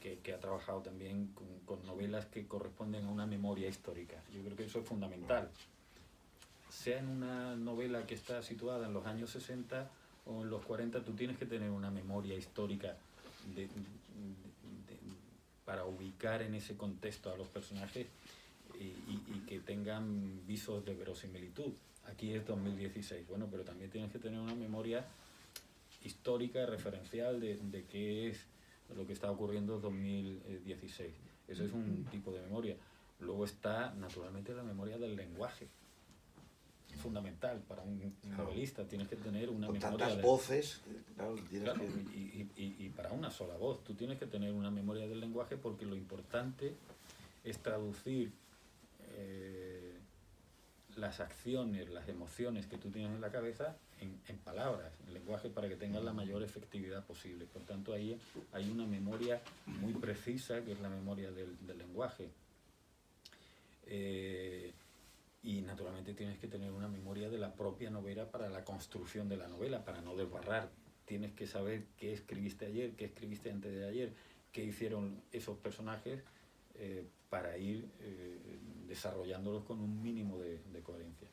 que ha trabajado también con novelas que corresponden a una memoria histórica. Yo creo que eso es fundamental. Sea en una novela que está situada en los años 60 o en los 40, tú tienes que tener una memoria histórica para ubicar en ese contexto a los personajes y que tengan visos de verosimilitud. Aquí es 2016, bueno, pero también tienes que tener una memoria histórica, referencial de qué es lo que está ocurriendo en 2016. Eso es un tipo de memoria. Luego está, naturalmente, la memoria del lenguaje. Fundamental para un novelista. Tienes que tener una con memoria... tantas voces, claro, claro, y para una sola voz. Tú tienes que tener una memoria del lenguaje, porque lo importante es traducir las acciones, las emociones que tú tienes en la cabeza en palabras, en lenguaje, para que tengas la mayor efectividad posible. Por tanto, ahí hay una memoria muy precisa, que es la memoria del lenguaje. Y naturalmente tienes que tener una memoria de la propia novela para la construcción de la novela, para no desbarrar. Tienes que saber qué escribiste ayer, qué escribiste antes de ayer, qué hicieron esos personajes, para ir desarrollándolos con un mínimo de coherencia.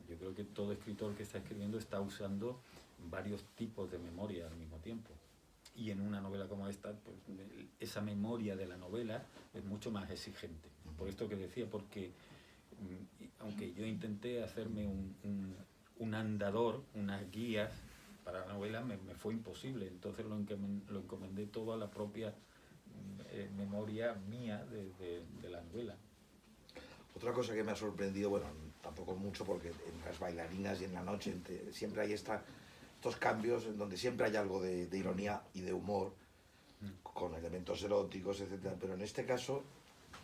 Yo creo que todo escritor que está escribiendo está usando varios tipos de memoria al mismo tiempo. Y en una novela como esta, pues, esa memoria de la novela es mucho más exigente. Por esto que decía, porque aunque yo intenté hacerme un andador, unas guías para la novela, me fue imposible. Entonces lo encomendé todo a la propia memoria mía de la novela. Otra cosa que me ha sorprendido, bueno, tampoco mucho, porque en las bailarinas y en la noche siempre hay estos cambios en donde siempre hay algo de ironía y de humor, con elementos eróticos, etcétera. Pero en este caso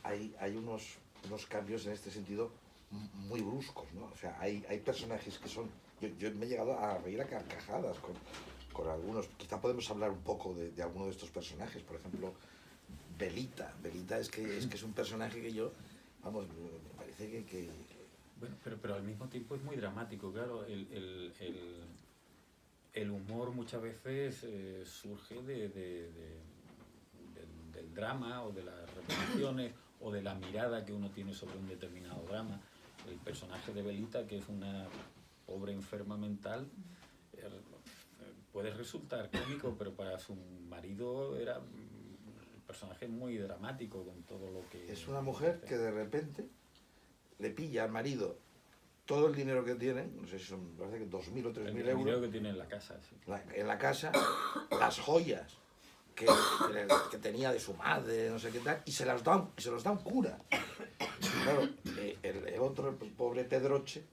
hay unos cambios en este sentido muy bruscos, ¿no? O sea, hay personajes que son... Yo me he llegado a reír a carcajadas con algunos. Quizá podemos hablar un poco de alguno de estos personajes. Por ejemplo, Belita. Belita es que es un personaje que yo... Vamos, me parece que... Bueno, pero al mismo tiempo es muy dramático, claro. El humor muchas veces surge del drama, o de las repeticiones, o de la mirada que uno tiene sobre un determinado drama. El personaje de Belita, que es una pobre enferma mental, puede resultar cómico, pero para su marido era un personaje muy dramático, con todo lo que... Es una mujer que de repente le pilla al marido todo el dinero que tiene, no sé si son, parece que 2.000 o 3.000 euros. El dinero que tiene en la casa, sí. En la casa, las joyas que tenía de su madre, no sé qué tal, y se los da un cura. Claro, el otro, el pobre Pedroche,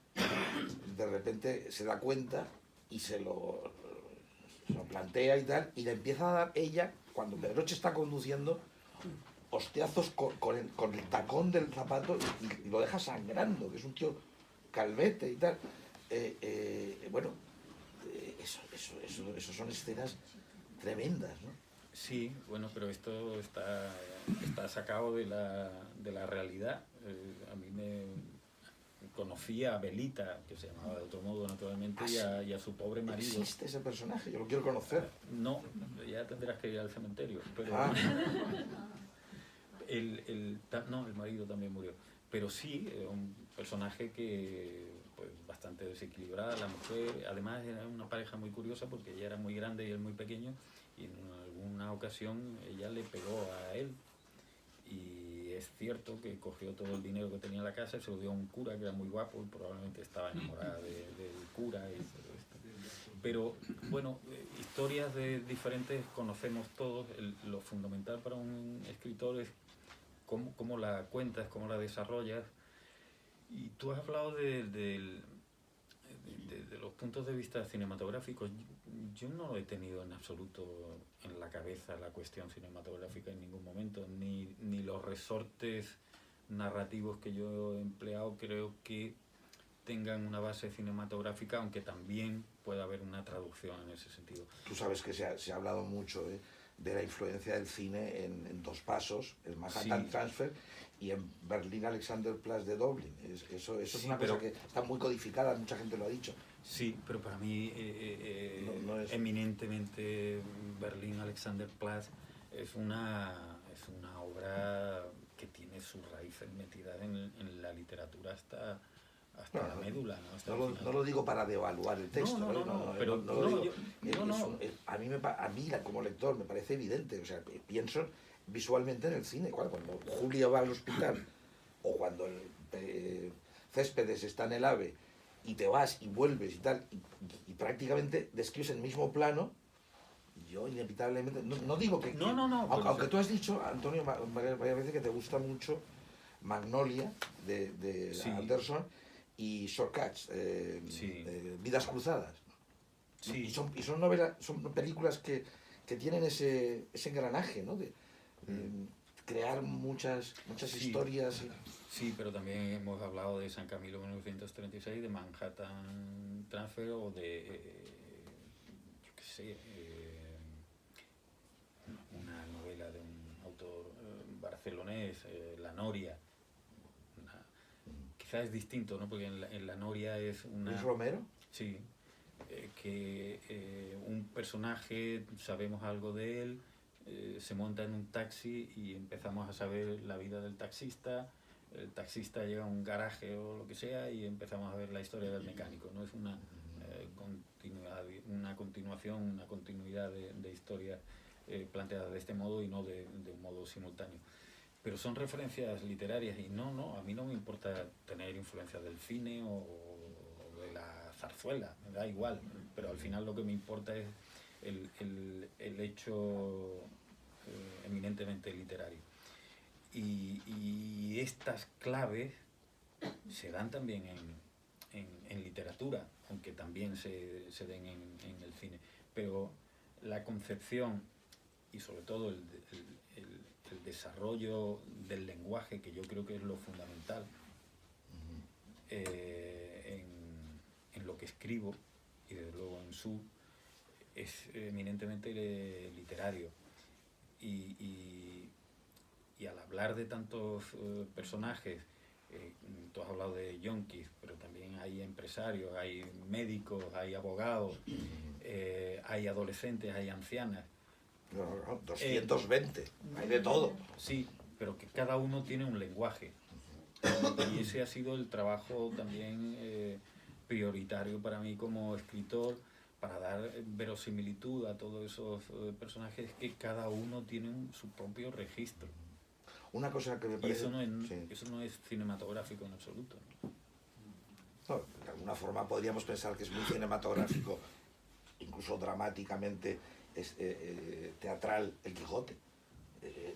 de repente se da cuenta y se lo plantea y tal, y le empieza a dar ella, cuando Pedroche está conduciendo, hostiazos con el tacón del zapato, y lo deja sangrando, que es un tío calvete y tal. Bueno, eso son escenas tremendas, ¿no? Sí, bueno, pero esto está sacado de la realidad. A mí me conocía a Belita, que se llamaba de otro modo, naturalmente, y a su pobre marido. ¿Existe ese personaje? Yo lo quiero conocer. No, ya tendrás que ir al cementerio. Pero no, el marido también murió. Pero sí, un personaje que, pues, bastante desequilibrada, la mujer. Además era una pareja muy curiosa, porque ella era muy grande y él muy pequeño, y en alguna ocasión ella le pegó a él. Y es cierto que cogió todo el dinero que tenía en la casa y se lo dio a un cura que era muy guapo, y probablemente estaba enamorada del cura y todo esto. Pero bueno, historias de diferentes conocemos todos. Lo fundamental para un escritor es cómo la cuentas, cómo la desarrollas. Y tú has hablado de los puntos de vista cinematográficos. Yo no lo he tenido en absoluto en la cabeza, la cuestión cinematográfica, en ningún momento, ni los resortes narrativos que yo he empleado creo que tengan una base cinematográfica, aunque también pueda haber una traducción en ese sentido. Tú sabes que se ha hablado mucho de la influencia del cine en Dos Pasos, el Manhattan Sí. Transfer, y en Berlín Alexanderplatz de Dublín. Eso es Sí, una pero- cosa que está muy codificada, mucha gente lo ha dicho. Sí, pero para mí No es- eminentemente Berlín Alexanderplatz es una obra que tiene sus raíces metidas en la literatura hasta Bueno, la médula, ¿no? Hasta No el lo, final. no lo digo para devaluar el texto, No, pero no lo no, digo. yo- no, no. A mí como lector me parece evidente, o sea, pienso visualmente en el cine, cuando Julia va al hospital o cuando Céspedes está en el AVE y te vas y vuelves y tal, y prácticamente describes el mismo plano. Yo inevitablemente, no digo que... No, Aunque tú has dicho, Antonio, varias veces que te gusta mucho Magnolia de Sí. Anderson y Shortcuts, Sí. Vidas Cruzadas. Sí. Y son novelas, son películas que tienen ese engranaje, ¿no? De crear muchas Sí. historias. Sí, pero también hemos hablado de San Camilo 1936, de Manhattan Transfer o de, yo qué sé, una novela de un autor barcelonés, La Noria. Quizás es distinto, ¿no? Porque en la Noria es una... ¿Luis Romero? Sí, que un personaje, sabemos algo de él, se monta en un taxi y empezamos a saber la vida del taxista. El taxista llega a un garaje o lo que sea y empezamos a ver la historia del mecánico, ¿no? Es una continuación, una continuidad de historias planteadas de este modo y no de un modo simultáneo. Pero son referencias literarias y a mí no me importa tener influencias del cine o de la zarzuela, me da igual, pero al final lo que me importa es el hecho eminentemente literario. Y estas claves se dan también en literatura, aunque también se den en el cine. Pero la concepción y sobre todo el desarrollo del lenguaje, que yo creo que es lo fundamental en lo que escribo, y desde luego en su, es eminentemente literario. Y al hablar de tantos personajes, tú has hablado de yonkis, pero también hay empresarios, hay médicos, hay abogados, hay adolescentes, hay ancianas. No, 220, hay de todo. Sí, pero que cada uno tiene un lenguaje. Y ese ha sido el trabajo también prioritario para mí como escritor, para dar verosimilitud a todos esos personajes, que cada uno tiene su propio registro. Una cosa que me Y parece... eso no es cinematográfico en absoluto, ¿no? No, de alguna forma podríamos pensar que es muy cinematográfico, incluso dramáticamente teatral, El Quijote.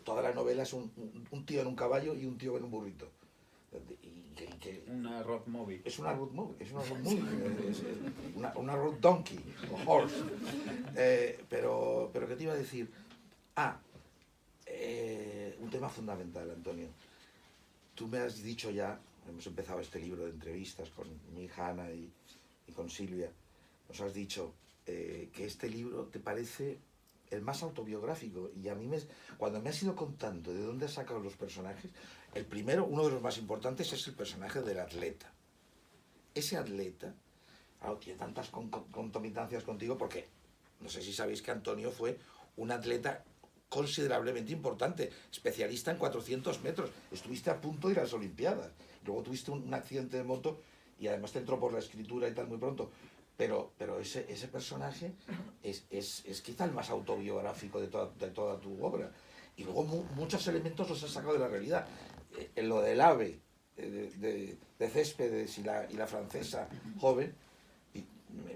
Toda la novela es un tío en un caballo y un tío en un burrito. Una road movie. Es una road movie, es una road donkey, o horse. Pero ¿qué te iba a decir? Un tema fundamental, Antonio. Tú me has dicho ya, hemos empezado este libro de entrevistas con mi hija Ana y con Silvia, nos has dicho que este libro te parece el más autobiográfico, y a mí cuando me has ido contando de dónde has sacado los personajes, el primero, uno de los más importantes, es el personaje del atleta. Ese atleta, claro, tiene tantas concomitantes contigo, porque no sé si sabéis que Antonio fue un atleta considerablemente importante, especialista en 400 metros, estuviste a punto de ir a las Olimpiadas, luego tuviste un accidente de moto y además te entró por la escritura y tal muy pronto. Pero ese personaje es quizá el más autobiográfico de toda tu obra. Y luego muchos elementos los has sacado de la realidad. En lo del AVE, de Céspedes y la francesa joven, y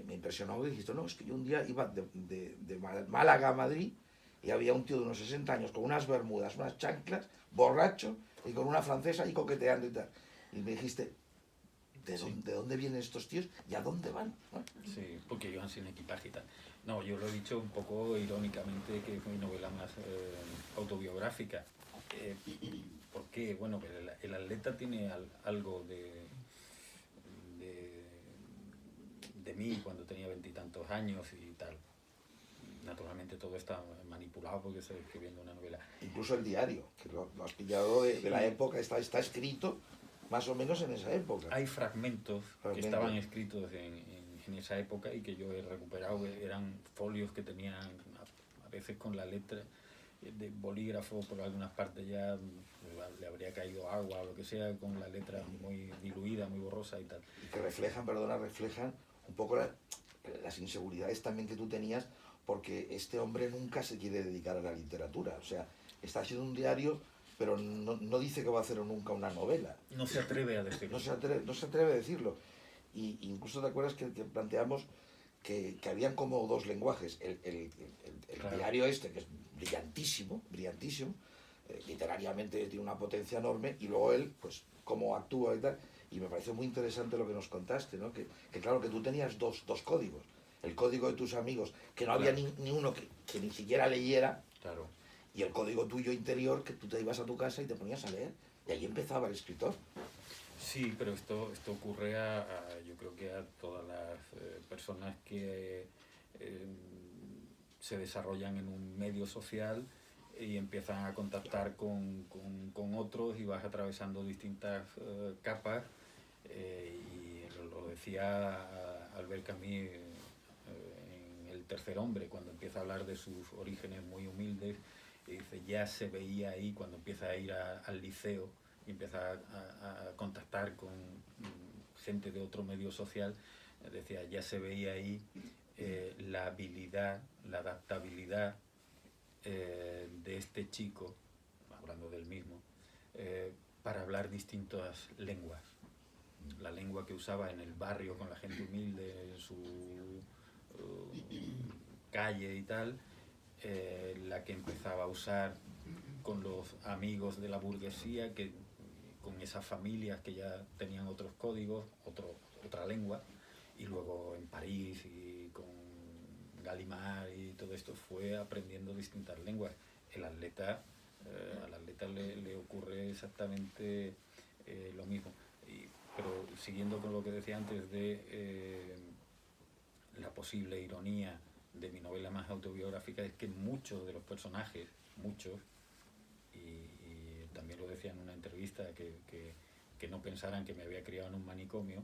me impresionó que dijiste, no, es que yo un día iba de Málaga a Madrid y había un tío de unos 60 años con unas bermudas, unas chanclas, borracho, y con una francesa y coqueteando y tal. Y me dijiste, ¿de dónde vienen estos tíos y a dónde van? ¿No? Sí, porque iban sin equipaje y tal. No, yo lo he dicho un poco irónicamente, que es mi novela más autobiográfica. ¿Por qué? Bueno, el atleta tiene algo de mí cuando tenía 20 y tantos años y tal. naturalmente todo está manipulado porque estoy escribiendo una novela. Incluso el diario, que lo has pillado de la época, está escrito más o menos en esa época. Hay fragmentos que estaban escritos en esa época y que yo he recuperado, eran folios que tenían a veces con la letra de bolígrafo, por algunas partes ya le habría caído agua o lo que sea, con la letra muy diluida, muy borrosa y tal. Y que reflejan un poco las inseguridades también que tú tenías, porque este hombre nunca se quiere dedicar a la literatura, o sea, está haciendo un diario, pero no dice que va a hacer nunca una novela. No se atreve a decirlo. No se atreve a decirlo. Y incluso te acuerdas que planteamos que habían como dos lenguajes. El claro. Diario este, que es brillantísimo, literariamente tiene una potencia enorme, y luego él, pues, cómo actúa y tal. Y me pareció muy interesante lo que nos contaste, ¿no? Que claro, que tú tenías dos códigos. El código de tus amigos, que no había ni uno que ni siquiera leyera. Claro. Y el código tuyo interior, que tú te ibas a tu casa y te ponías a leer. Y ahí empezaba el escritor. Sí, pero esto ocurre yo creo que a todas las personas que se desarrollan en un medio social y empiezan a contactar con otros y vas atravesando distintas capas. Y lo decía Albert Camus en El tercer hombre, cuando empieza a hablar de sus orígenes muy humildes, y dice, ya se veía ahí cuando empieza a ir al liceo y empieza a contactar con gente de otro medio social, decía, ya se veía ahí la habilidad, la adaptabilidad de este chico, hablando del mismo, para hablar distintas lenguas. La lengua que usaba en el barrio con la gente humilde, en su calle y tal, la que empezaba a usar con los amigos de la burguesía, con esas familias que ya tenían otros códigos, otra lengua, y luego en París y con Gallimard y todo esto fue aprendiendo distintas lenguas. Al atleta le ocurre exactamente lo mismo. Pero siguiendo con lo que decía antes de la posible ironía de mi novela más autobiográfica, es que muchos de los personajes, y también lo decía en una entrevista, que no pensaran que me había criado en un manicomio,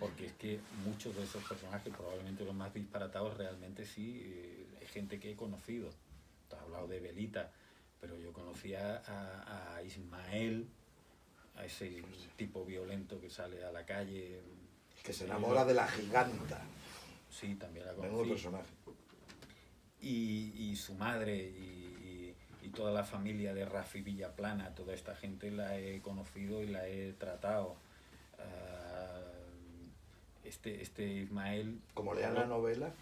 porque es que muchos de esos personajes, probablemente los más disparatados, realmente sí, hay gente que he conocido. Te has hablado de Belita, pero yo conocía a Ismael, a ese tipo violento que sale a la calle. Que se enamora de la giganta. Sí, también la conocí. Menudo personaje. Y su madre y toda la familia de Rafi Villaplana, toda esta gente la he conocido y la he tratado. Este Ismael... Como lean la novela.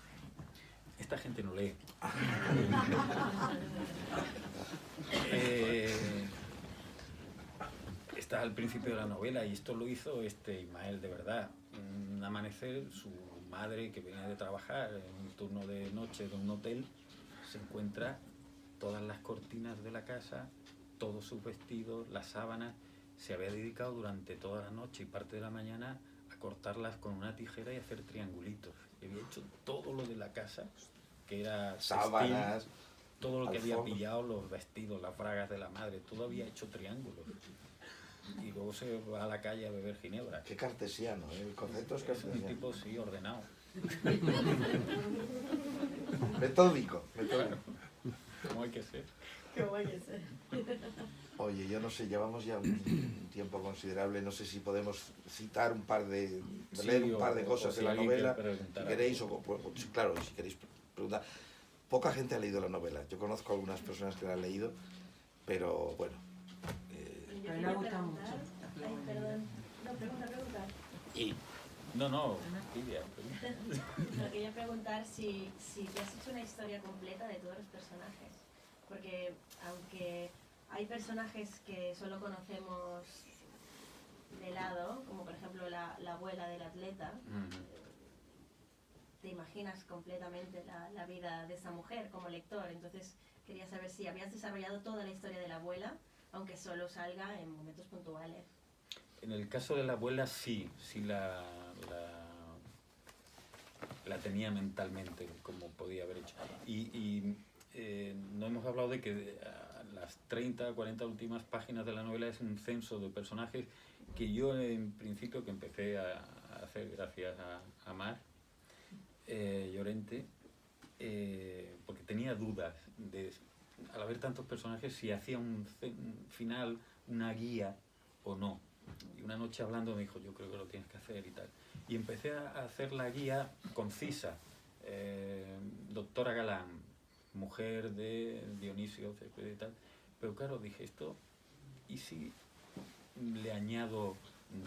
Esta gente no lee. Está al principio de la novela, y esto lo hizo Ismael de verdad. Un amanecer, su madre, que venía de trabajar en un turno de noche de un hotel, se encuentra todas las cortinas de la casa, todos sus vestidos, las sábanas. Se había dedicado durante toda la noche y parte de la mañana a cortarlas con una tijera y hacer triangulitos. Y había hecho todo lo de la casa, que era sábanas, textil, todo lo que había pillado, los vestidos, las bragas de la madre, todo había hecho triángulos. Y luego se va a la calle a beber ginebra. Qué cartesiano, ¿eh? El concepto es cartesiano. Es un tipo, sí, ordenado. Metódico. Claro. ¿Cómo hay que ser? ¿Cómo hay que ser? Oye, yo no sé, llevamos ya un tiempo considerable, no sé si podemos citar un par de leer un par de cosas de la novela, si queréis, sí, claro, si queréis preguntar. Poca gente ha leído la novela, yo conozco a algunas personas que la han leído, pero bueno. A mí me gusta mucho. Ay, perdón. No, pregunta. No, Lidia. No, quería preguntar si te has hecho una historia completa de todos los personajes. Porque aunque hay personajes que solo conocemos de lado, como por ejemplo la abuela del atleta, te imaginas completamente la vida de esa mujer como lector. Entonces quería saber si habías desarrollado toda la historia de la abuela, aunque solo salga en momentos puntuales. En el caso de la abuela sí la tenía mentalmente como podía haber hecho. No hemos hablado de que las 30, 40 últimas páginas de la novela es un censo de personajes que yo en principio que empecé a hacer gracias a Mar Llorente, porque tenía dudas de, al haber tantos personajes, si hacía un final, una guía o no. Y una noche hablando me dijo, yo creo que lo tienes que hacer y tal. Y empecé a hacer la guía concisa. Doctora Galán, mujer de Dionisio Céspedes y tal. Pero claro, dije esto, ¿y si le añado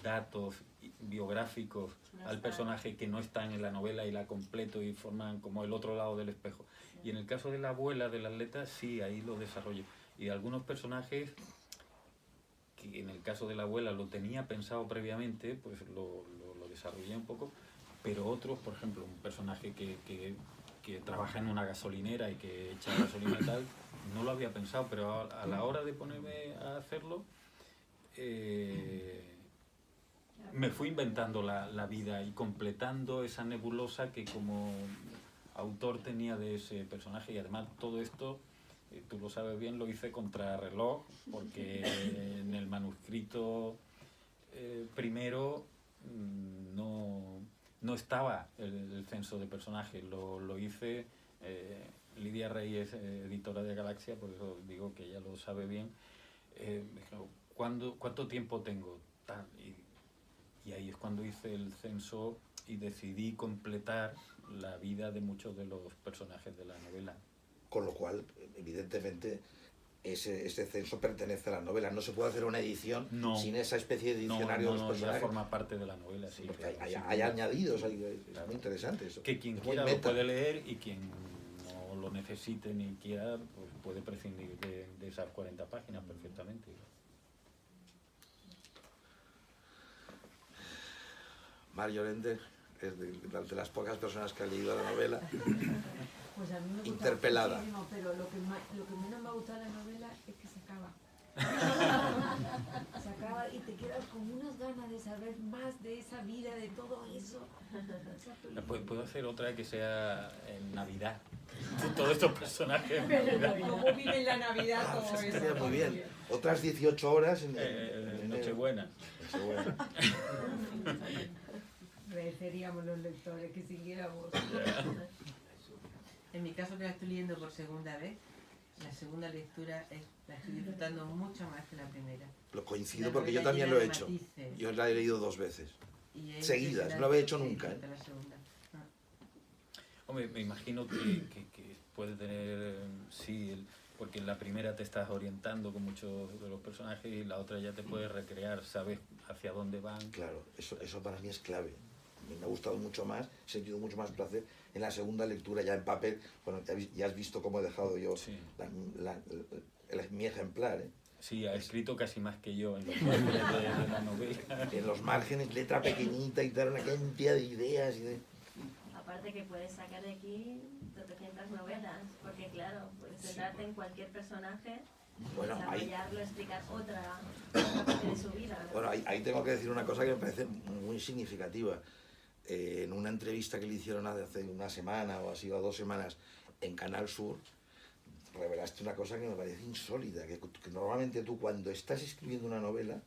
datos biográficos al personaje que no están en la novela y la completo y forman como el otro lado del espejo? Y en el caso de la abuela del atleta, sí, ahí lo desarrollo. Y algunos personajes, que en el caso de la abuela lo tenía pensado previamente, pues lo desarrollé un poco, pero otros, por ejemplo, un personaje que trabaja en una gasolinera y que echa gasolina y tal, no lo había pensado, pero a la hora de ponerme a hacerlo, me fui inventando la vida y completando esa nebulosa que como autor tenía de ese personaje. Y además todo esto, tú lo sabes bien, lo hice contrarreloj, porque en el manuscrito primero no estaba el censo de personajes, lo hice. Lidia Reyes, editora de Galaxia, por eso digo que ella lo sabe bien, me dijo, ¿cuánto tiempo tengo? Tal, y ahí es cuando hice el censo y decidí completar la vida de muchos de los personajes de la novela. Con lo cual, evidentemente, ese censo pertenece a la novela. No se puede hacer una edición sin esa especie de diccionario de los personajes. Ya forma parte de la novela, sí. Porque claro, hay añadidos, es claro. muy interesante eso. Que quien es quiera lo puede leer y quien no lo necesite ni quiera, pues puede prescindir de esas 40 páginas perfectamente. Mar Llorente es de las pocas personas que ha leído la novela. Pues a mí me gusta Interpelada. muchísimo, pero lo que menos me ha gustado de la novela es que se acaba. Se acaba y te quedas con unas ganas de saber más de esa vida, de todo eso. Puedo hacer otra que sea en Navidad. Todos estos personajes en Navidad. ¿Cómo viven la Navidad todo Pues eso? estaría muy bien. Otras 18 horas en Nochebuena. Agradeceríamos los lectores que siguiéramos. En mi caso, que la estoy leyendo por segunda vez, la segunda lectura la estoy disfrutando mucho más que la primera. Lo coincido porque yo también lo he hecho. Yo la he leído 2 veces. Seguidas, no lo he hecho nunca. La segunda. Hombre, me imagino que puede tener, sí, porque en la primera te estás orientando con muchos de los personajes y la otra ya te puedes recrear, sabes hacia dónde van. Claro, eso para mí es clave. Me ha gustado mucho más, he sentido mucho más placer en la segunda lectura ya en papel. Bueno, ya has visto cómo he dejado yo Sí. mi ejemplar, ¿eh? Sí, ha escrito casi más que yo en los márgenes de la novela. En los márgenes, letra pequeñita y tal, una cantidad de ideas y de... Aparte que puedes sacar de aquí 300 novelas, porque claro, puedes centrarte en cualquier personaje, Bueno, desarrollarlo, explicar otra parte de su vida, ¿no? Bueno, ahí tengo que decir una cosa que me parece muy significativa. En una entrevista que le hicieron hace una semana o así, o 2 semanas, en Canal Sur, revelaste una cosa que me parece insólita, que normalmente tú cuando estás escribiendo una novela,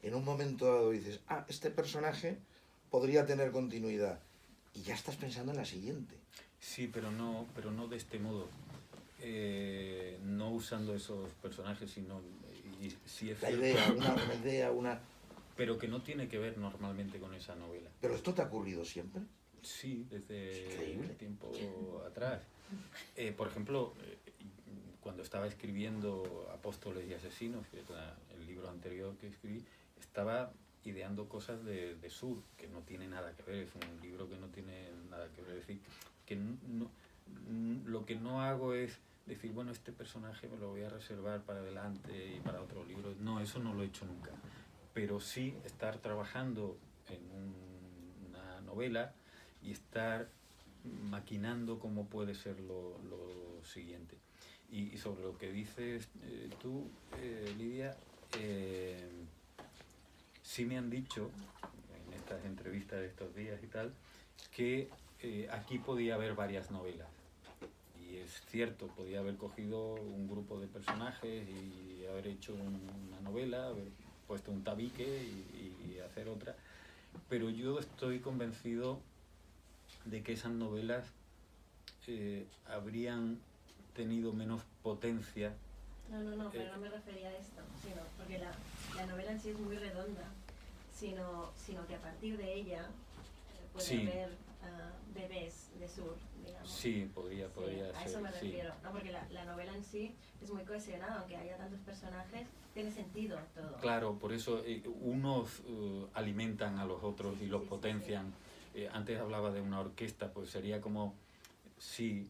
en un momento dado dices, este personaje podría tener continuidad, y ya estás pensando en la siguiente. Sí, pero no de este modo. No usando esos personajes, sino... sí es La cierto, idea, una... pero que no tiene que ver normalmente con esa novela. ¿Pero esto te ha ocurrido siempre? Sí, desde Increíble. tiempo atrás. Por ejemplo, cuando estaba escribiendo Apóstoles y Asesinos, que es el libro anterior que escribí, estaba ideando cosas de Sur, que no tiene nada que ver, es un libro que no tiene nada que ver. Es decir, que lo que no hago es decir, bueno, este personaje me lo voy a reservar para adelante y para otro libro. No, eso no lo he hecho nunca. Pero sí estar trabajando en una novela y estar maquinando cómo puede ser lo siguiente. Y sobre lo que dices tú, Lidia, sí me han dicho en estas entrevistas de estos días y tal, que aquí podía haber varias novelas. Y es cierto, podía haber cogido un grupo de personajes y haber hecho una novela, haber puesto un tabique y hacer otra. Pero yo estoy convencido de que esas novelas habrían tenido menos potencia. No, pero no me refería a esto, sino porque la novela en sí es muy redonda, sino que a partir de ella puede Sí. haber bebés de Sur, digamos. Sí, podría ser. A eso me sí. refiero, ¿no? Porque la novela en sí es muy cohesionada, aunque haya tantos personajes, tiene sentido todo. Claro, por eso unos alimentan a los otros y los Sí, sí, potencian. Antes hablaba de una orquesta, pues sería como, sí,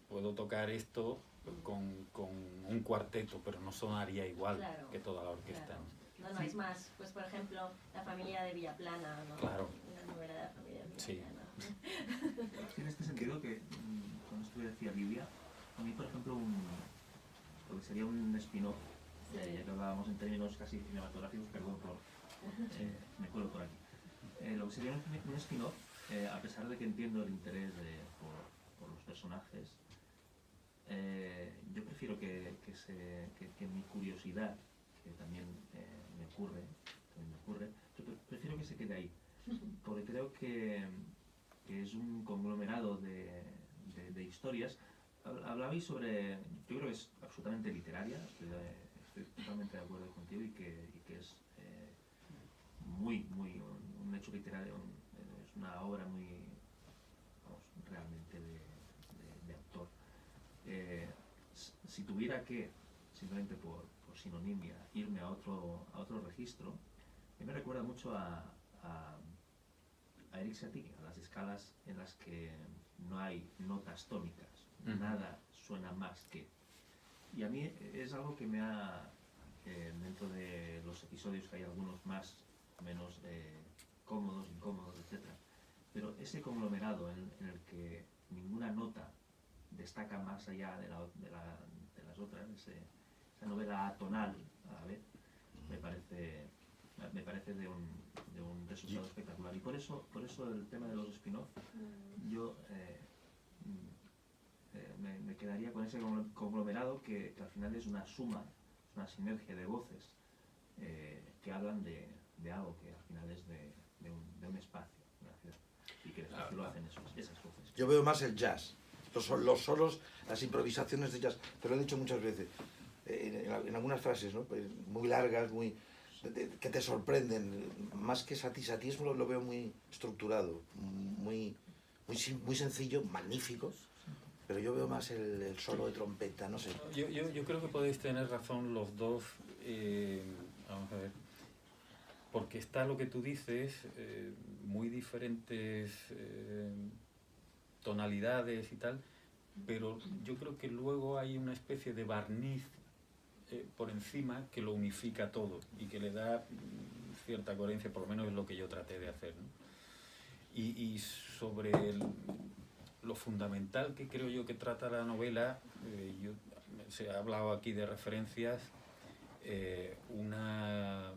puedo tocar esto con un cuarteto, pero no sonaría igual Claro, que toda la orquesta. claro. No, es más, pues por ejemplo, la familia de Villaplana, ¿no? Claro. La novela de la familia de Sí. Villaplana. Sí, en este sentido que cuando estuve decía Lidia, a mí por ejemplo lo que sería un spin-off, ya que hablábamos en términos casi cinematográficos, perdón por me cuelo por aquí. Lo que sería un spin-off, a pesar de que entiendo el interés por los personajes, yo prefiero que mi curiosidad, que también me ocurre, yo prefiero que se quede ahí, porque creo que es un conglomerado de historias. Hablabais sobre, yo creo que es absolutamente literaria, estoy totalmente de acuerdo contigo y que es muy un hecho literario, es una obra muy, vamos, realmente de autor. Si tuviera que, simplemente por sinonimia, irme a otro registro, me recuerda mucho a Erik Satie, a las escalas en las que no hay notas tónicas, nada suena más que. Y a mí es algo que me ha, dentro de los episodios, que hay algunos más o menos cómodos, incómodos, etc. Pero ese conglomerado en el que ninguna nota destaca más allá de las otras, esa novela atonal, a ver, me parece de un resultado espectacular. Y por eso el tema de los spin-off, yo me quedaría con ese conglomerado que al final es una suma, es una sinergia de voces que hablan de algo que al final es de un espacio, de una ciudad, y que el espacio lo hacen esas voces. Yo veo más el jazz, los solos, las improvisaciones de jazz, te lo he dicho muchas veces, en algunas frases, ¿no? Pues muy largas, que te sorprenden, más que satismo lo veo muy estructurado, muy sencillo, magnífico, pero yo veo más el solo de trompeta, no sé. Yo creo que podéis tener razón los dos, vamos a ver, porque está lo que tú dices, muy diferentes tonalidades y tal, pero yo creo que luego hay una especie de barniz por encima que lo unifica todo y que le da cierta coherencia, por lo menos es lo que yo traté de hacer, ¿no? Y sobre lo fundamental que creo yo que trata la novela, se ha hablado aquí de referencias, una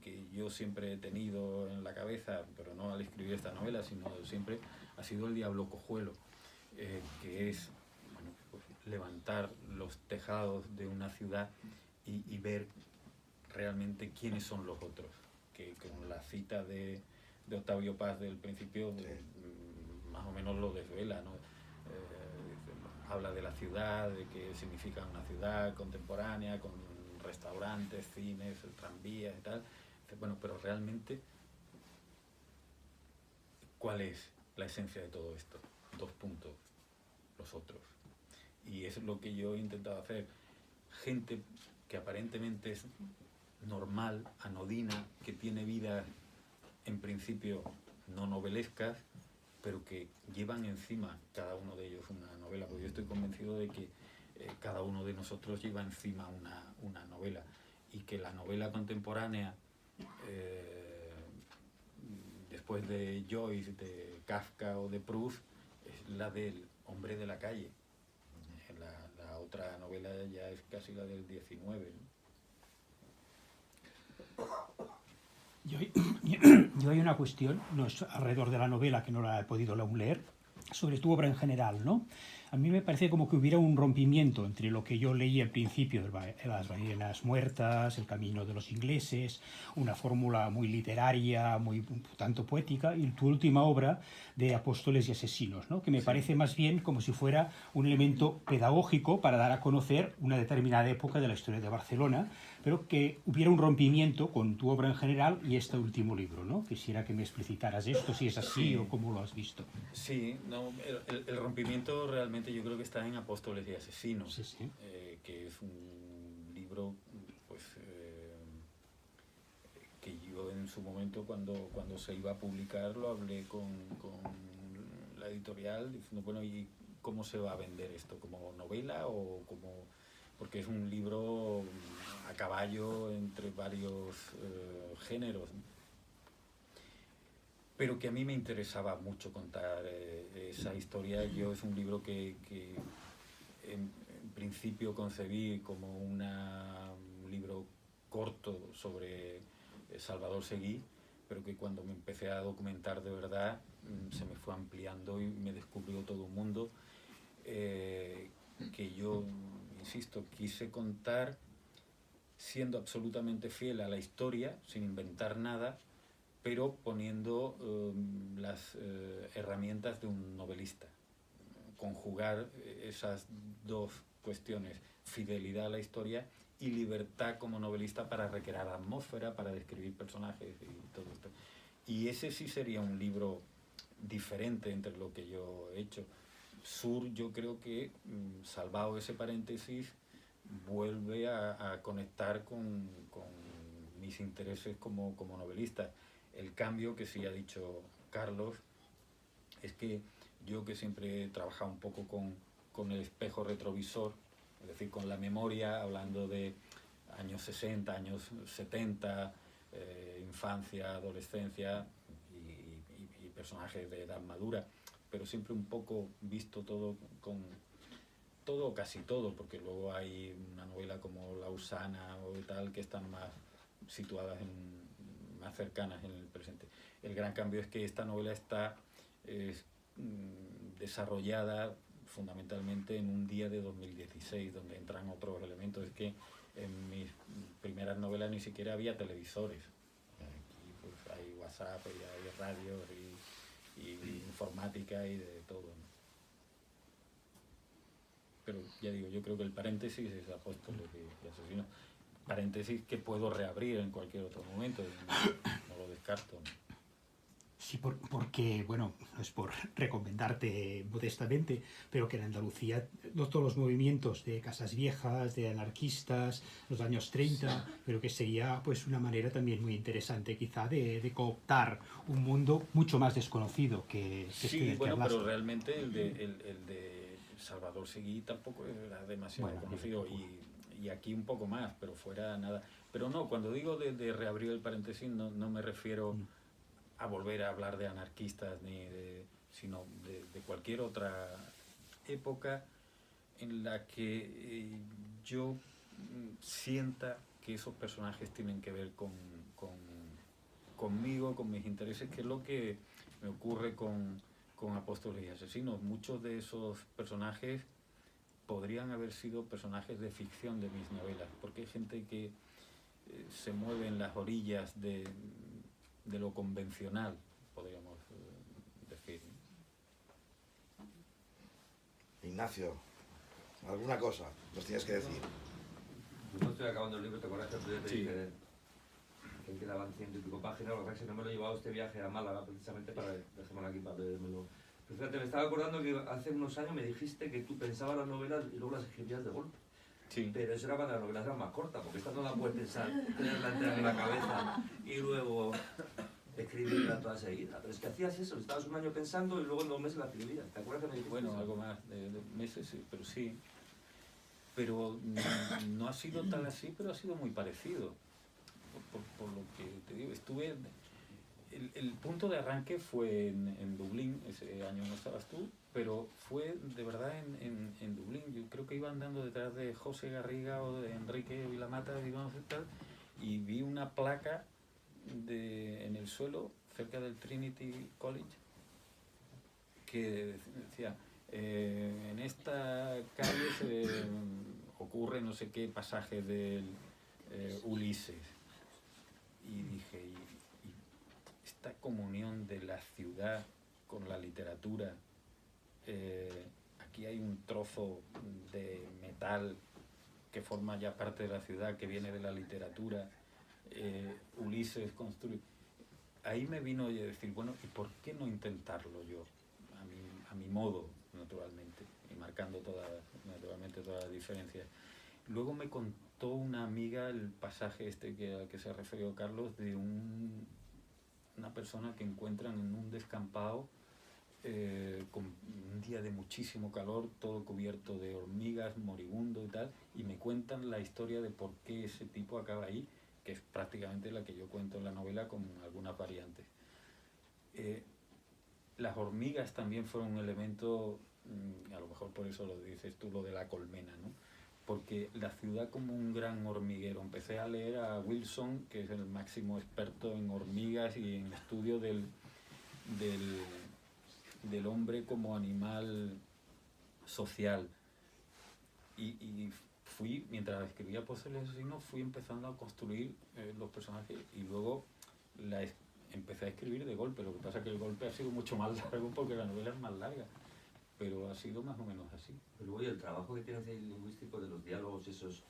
que yo siempre he tenido en la cabeza, pero no al escribir esta novela, sino siempre, ha sido El diablo cojuelo, que es, bueno, pues, levantar los tejados de una ciudad y ver realmente quiénes son los otros, que con la cita de Octavio Paz del principio, más o menos lo desvela, ¿no? Habla de la ciudad, de qué significa una ciudad contemporánea, con restaurantes, cines, tranvías y tal. Bueno, pero realmente, ¿cuál es la esencia de todo esto? 2 puntos, los otros. Y es lo que yo he intentado hacer. Gente que aparentemente es normal, anodina, que tiene vidas en principio no novelescas, pero que llevan encima cada uno de ellos una novela, porque yo estoy convencido de que cada uno de nosotros lleva encima una novela, y que la novela contemporánea, después de Joyce, de Kafka o de Proust, es la del hombre de la calle. La otra novela ya es casi la del 19, ¿no? Yo hay una cuestión, no es alrededor de la novela, que no la he podido aún leer, sobre tu obra en general, ¿no? A mí me parece como que hubiera un rompimiento entre lo que yo leí al principio de las ballenas muertas, El camino de los ingleses, una fórmula muy literaria, muy un tanto poética, y tu última obra de Apóstoles y Asesinos, ¿no? Que me parece más bien como si fuera un elemento pedagógico para dar a conocer una determinada época de la historia de Barcelona, pero que hubiera un rompimiento con tu obra en general y este último libro, ¿no? Quisiera que me explicitaras esto, si es así Sí. o cómo lo has visto. Sí, no, el rompimiento realmente yo creo que está en Apóstoles y Asesinos, Sí, sí. Que es un libro pues, que yo en su momento cuando se iba a publicar lo hablé con la editorial diciendo, bueno, ¿y cómo se va a vender esto? ¿Como novela o como...? Porque es un libro a caballo entre varios géneros, ¿no? Pero que a mí me interesaba mucho contar esa historia. Yo es un libro que en principio concebí como un libro corto sobre Salvador Seguí, pero que cuando me empecé a documentar de verdad se me fue ampliando y me descubrió todo un mundo que yo, insisto, quise contar siendo absolutamente fiel a la historia, sin inventar nada, pero poniendo las herramientas de un novelista. Conjugar esas dos cuestiones, fidelidad a la historia y libertad como novelista para recrear atmósfera, para describir personajes y todo esto. Y ese sí sería un libro diferente entre lo que yo he hecho. Sur, yo creo que, salvado ese paréntesis, vuelve a conectar con mis intereses como novelista. El cambio que sí ha dicho Carlos es que yo, que siempre he trabajado un poco con el espejo retrovisor, es decir, con la memoria, hablando de años 60, años 70, infancia, adolescencia y personajes de edad madura, pero siempre un poco visto todo todo, casi todo, porque luego hay una novela como Lausana o tal que están más situadas más cercanas en el presente. El gran cambio es que esta novela está desarrollada fundamentalmente en un día de 2016, donde entran otros elementos. Es que en mis primeras novelas ni siquiera había televisores. Aquí pues hay WhatsApp, y hay radios y informática y de todo, ¿no? Pero ya digo, yo creo que el paréntesis es Apóstoles y Asesinos. Paréntesis que puedo reabrir en cualquier otro momento, no lo descarto, ¿no? Sí, porque, bueno, no es por recomendarte modestamente, pero que en Andalucía todos los movimientos de casas viejas, de anarquistas, los años 30, creo que sería pues una manera también muy interesante quizá de cooptar un mundo mucho más desconocido que Sí, bueno, hablaste. pero realmente el de Salvador Seguí tampoco era demasiado conocido y aquí un poco más, pero fuera nada. Pero no, cuando digo de reabrir el paréntesis no me refiero a volver a hablar de anarquistas sino de cualquier otra época en la que yo sienta que esos personajes tienen que ver conmigo, con mis intereses, que es lo que me ocurre con Apóstoles y Asesinos. Muchos de esos personajes podrían haber sido personajes de ficción de mis novelas, porque hay gente que se mueve en las orillas de lo convencional, podríamos decir. Ignacio, alguna cosa nos tienes que decir. No estoy acabando el libro, ¿te acuerdas que te Sí. dije que quedaban 100 y pico páginas? Lo que pasa es que no me lo he llevado este viaje a Málaga precisamente para dejármelo aquí para leérmelo. Pero fíjate, me estaba acordando que hace unos años me dijiste que tú pensabas las novelas y luego las escribías de golpe. Sí. Pero eso era cuando las novelas eran más cortas, porque esta no la puedes pensar, tenerla entera en la cabeza y luego escribirla toda seguida. Pero es que hacías eso, estabas un año pensando y luego en 2 meses la escribías. ¿Te acuerdas que me dijiste Bueno, eso? algo más de meses, sí, pero sí. Pero no ha sido tal así, pero ha sido muy parecido. Por lo que te digo, estuve... El punto de arranque fue en Dublín, ese año no estabas tú, pero fue de verdad en Dublín. Yo creo que iba andando detrás de José Garriga o de Enrique Vilamata y vi una placa en el suelo cerca del Trinity College que decía, en esta calle se ocurre no sé qué pasaje del Ulises. Y dije, y esta comunión de la ciudad con la literatura, aquí hay un trozo de metal que forma ya parte de la ciudad, que viene de la literatura, Ulises construye. Ahí me vino a decir, bueno, ¿y por qué no intentarlo yo? A mi modo, naturalmente, y marcando naturalmente todas las diferencias. Luego me contó una amiga el pasaje al que se ha referido Carlos, de una persona que encuentran en un descampado con un día de muchísimo calor, todo cubierto de hormigas, moribundo y tal, y me cuentan la historia de por qué ese tipo acaba ahí, que es prácticamente la que yo cuento en la novela con algunas variantes. Las hormigas también fueron un elemento, a lo mejor por eso lo dices tú, lo de la colmena, ¿no? Porque la ciudad como un gran hormiguero. Empecé a leer a Wilson, que es el máximo experto en hormigas y en estudio del hombre como animal social. Y fui, mientras escribía Posibles Asesinos, fui empezando a construir los personajes y luego empecé a escribir de golpe. Lo que pasa es que el golpe ha sido mucho más largo porque la novela es más larga, pero ha sido más o menos así. Pero luego, y el trabajo que tienes ahí lingüístico de los diálogos esos,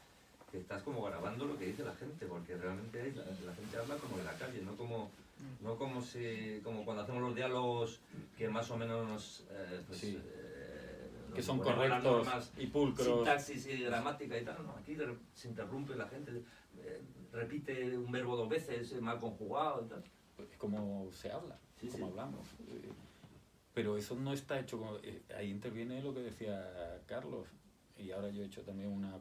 que estás como grabando lo que dice la gente, porque realmente la gente habla como de la calle, no como cuando hacemos los diálogos que más o menos Sí. nos Que son ponemos las correctos normas, y pulcros. sintaxis y gramática y tal. No, aquí se interrumpe la gente, repite un verbo 2 veces, mal conjugado y tal. Pues como se habla, Sí, como sí. hablamos. Pero eso no está hecho ahí interviene lo que decía Carlos, y ahora yo he hecho también una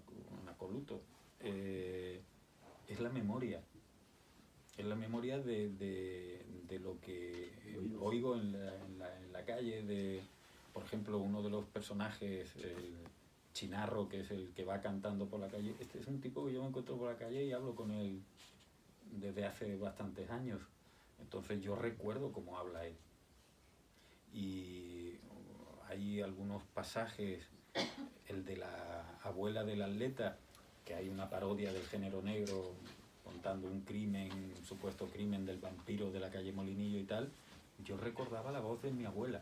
coluto. Es la memoria. Es la memoria de lo que oigo en la calle, por ejemplo, uno de los personajes, el Chinarro, que es el que va cantando por la calle. Este es un tipo que yo me encuentro por la calle y hablo con él desde hace bastantes años. Entonces yo recuerdo cómo habla él. Y hay algunos pasajes, el de la abuela del atleta, que hay una parodia del género negro contando un supuesto crimen del vampiro de la calle Molinillo y tal. Yo recordaba la voz de mi abuela,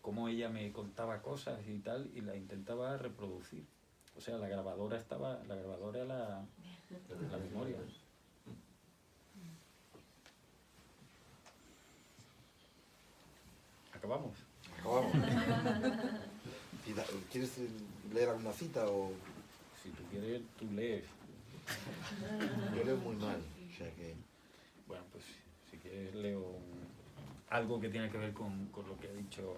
cómo ella me contaba cosas y tal, y la intentaba reproducir. O sea, la grabadora era la memoria. ¿Acabamos? Acabamos. ¿Quieres leer alguna cita o...? Si tú quieres, tú lees. Yo leo muy mal, o sea que... Bueno, pues si quieres leo algo que tiene que ver con lo que ha dicho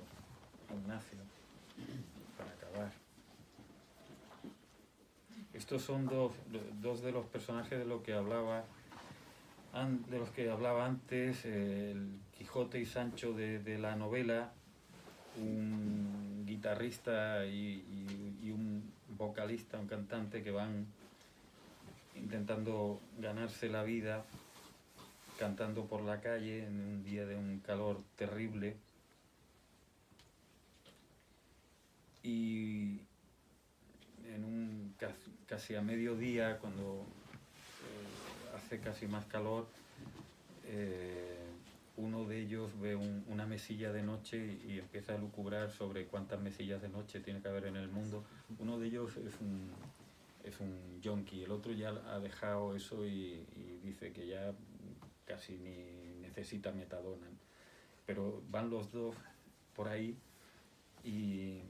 Ignacio, para acabar. Estos son dos de los personajes de los que hablaba antes, el Quijote y Sancho de la novela, un guitarrista y un vocalista, un cantante que van intentando ganarse la vida cantando por la calle en un día de un calor terrible. Y en casi a mediodía, cuando hace casi más calor, uno de ellos ve una mesilla de noche y empieza a lucubrar sobre cuántas mesillas de noche tiene que haber en el mundo. Uno de ellos es un yonki, el otro ya ha dejado eso y dice que ya casi ni necesita metadona. Pero van los dos por ahí y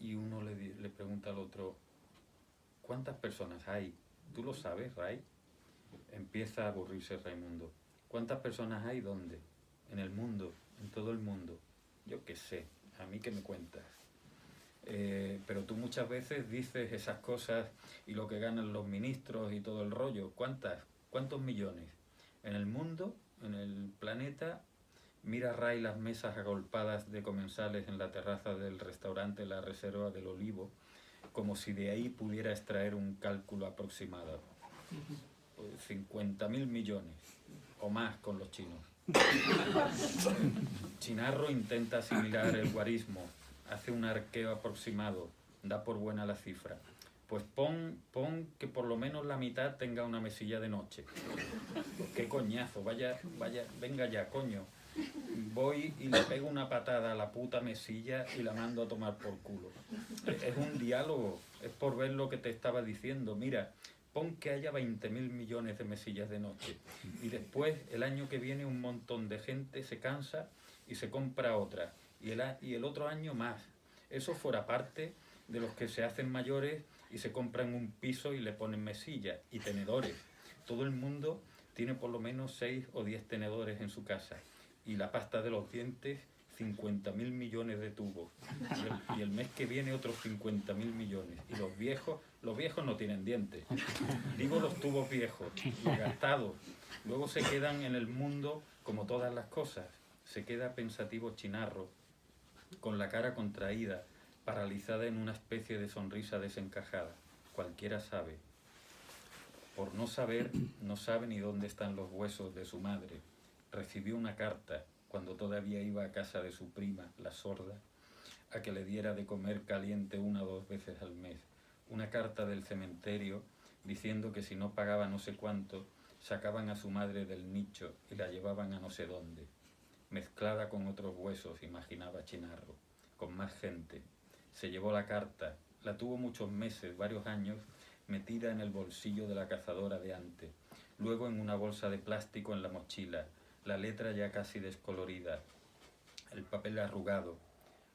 uno le pregunta al otro, ¿cuántas personas hay? ¿Tú lo sabes, Ray? Empieza a aburrirse Raimundo. ¿Cuántas personas hay dónde? En el mundo, en todo el mundo. Yo qué sé, a mí qué me cuentas. Pero tú muchas veces dices esas cosas y lo que ganan los ministros y todo el rollo. ¿Cuántos millones? En el mundo, en el planeta, mira Ray las mesas agolpadas de comensales en la terraza del restaurante La Reserva del Olivo, como si de ahí pudiera extraer un cálculo aproximado. 50.000 millones o más con los chinos. Chinarro intenta asimilar el guarismo, hace un arqueo aproximado, da por buena la cifra. Pues pon que por lo menos la mitad tenga una mesilla de noche. Qué coñazo, vaya, venga ya, coño. Voy y le pego una patada a la puta mesilla y la mando a tomar por culo. Es un diálogo, es por ver lo que te estaba diciendo. Mira, pon que haya 20.000 millones de mesillas de noche y después el año que viene un montón de gente se cansa y se compra otra y el otro año más. Eso fuera parte de los que se hacen mayores y se compran un piso y le ponen mesillas y tenedores. Todo el mundo tiene por lo menos 6 o 10 tenedores en su casa. Y la pasta de los dientes, 50.000 millones de tubos. Y el mes que viene otros 50.000 millones. Y los viejos no tienen dientes. Digo los tubos viejos, los gastados. Luego se quedan en el mundo como todas las cosas. Se queda pensativo Chinarro, con la cara contraída, paralizada en una especie de sonrisa desencajada. Cualquiera sabe. Por no saber, no sabe ni dónde están los huesos de su madre. Recibió una carta, cuando todavía iba a casa de su prima, la sorda, a que le diera de comer caliente 1 o 2 veces al mes. Una carta del cementerio diciendo que si no pagaba no sé cuánto, sacaban a su madre del nicho y la llevaban a no sé dónde. Mezclada con otros huesos, imaginaba Chinarro, con más gente. Se llevó la carta, la tuvo muchos meses, varios años, metida en el bolsillo de la cazadora de antes, luego en una bolsa de plástico en la mochila, la letra ya casi descolorida, el papel arrugado.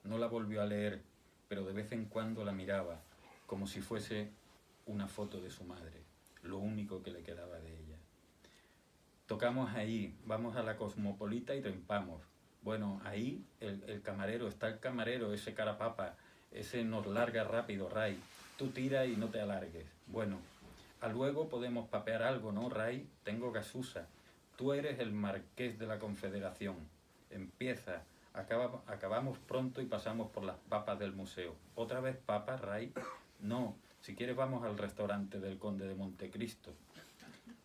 No la volvió a leer, pero de vez en cuando la miraba, como si fuese una foto de su madre, lo único que le quedaba de ella. Tocamos ahí, vamos a la Cosmopolita y trempamos. Bueno, ahí el camarero, está el camarero, ese carapapa, ese nos larga rápido, Ray. Tú tira y no te alargues. Bueno, a luego podemos papear algo, ¿no, Ray? Tengo gasusa. Tú eres el marqués de la Confederación. Empieza. Acabamos pronto y pasamos por las papas del museo. ¿Otra vez papas, Ray? No. Si quieres vamos al restaurante del Conde de Montecristo.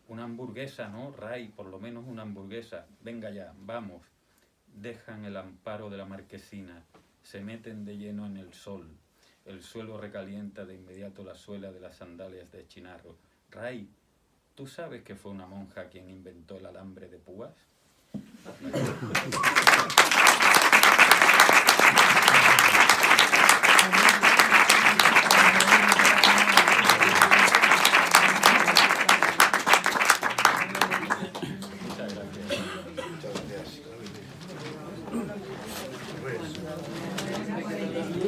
Una hamburguesa, ¿no, Ray? Por lo menos una hamburguesa. Venga ya, vamos. Dejan el amparo de la marquesina. Se meten de lleno en el sol. El suelo recalienta de inmediato la suela de las sandalias de Chinarro. Ray, ¿tú sabes que fue una monja quien inventó el alambre de púas?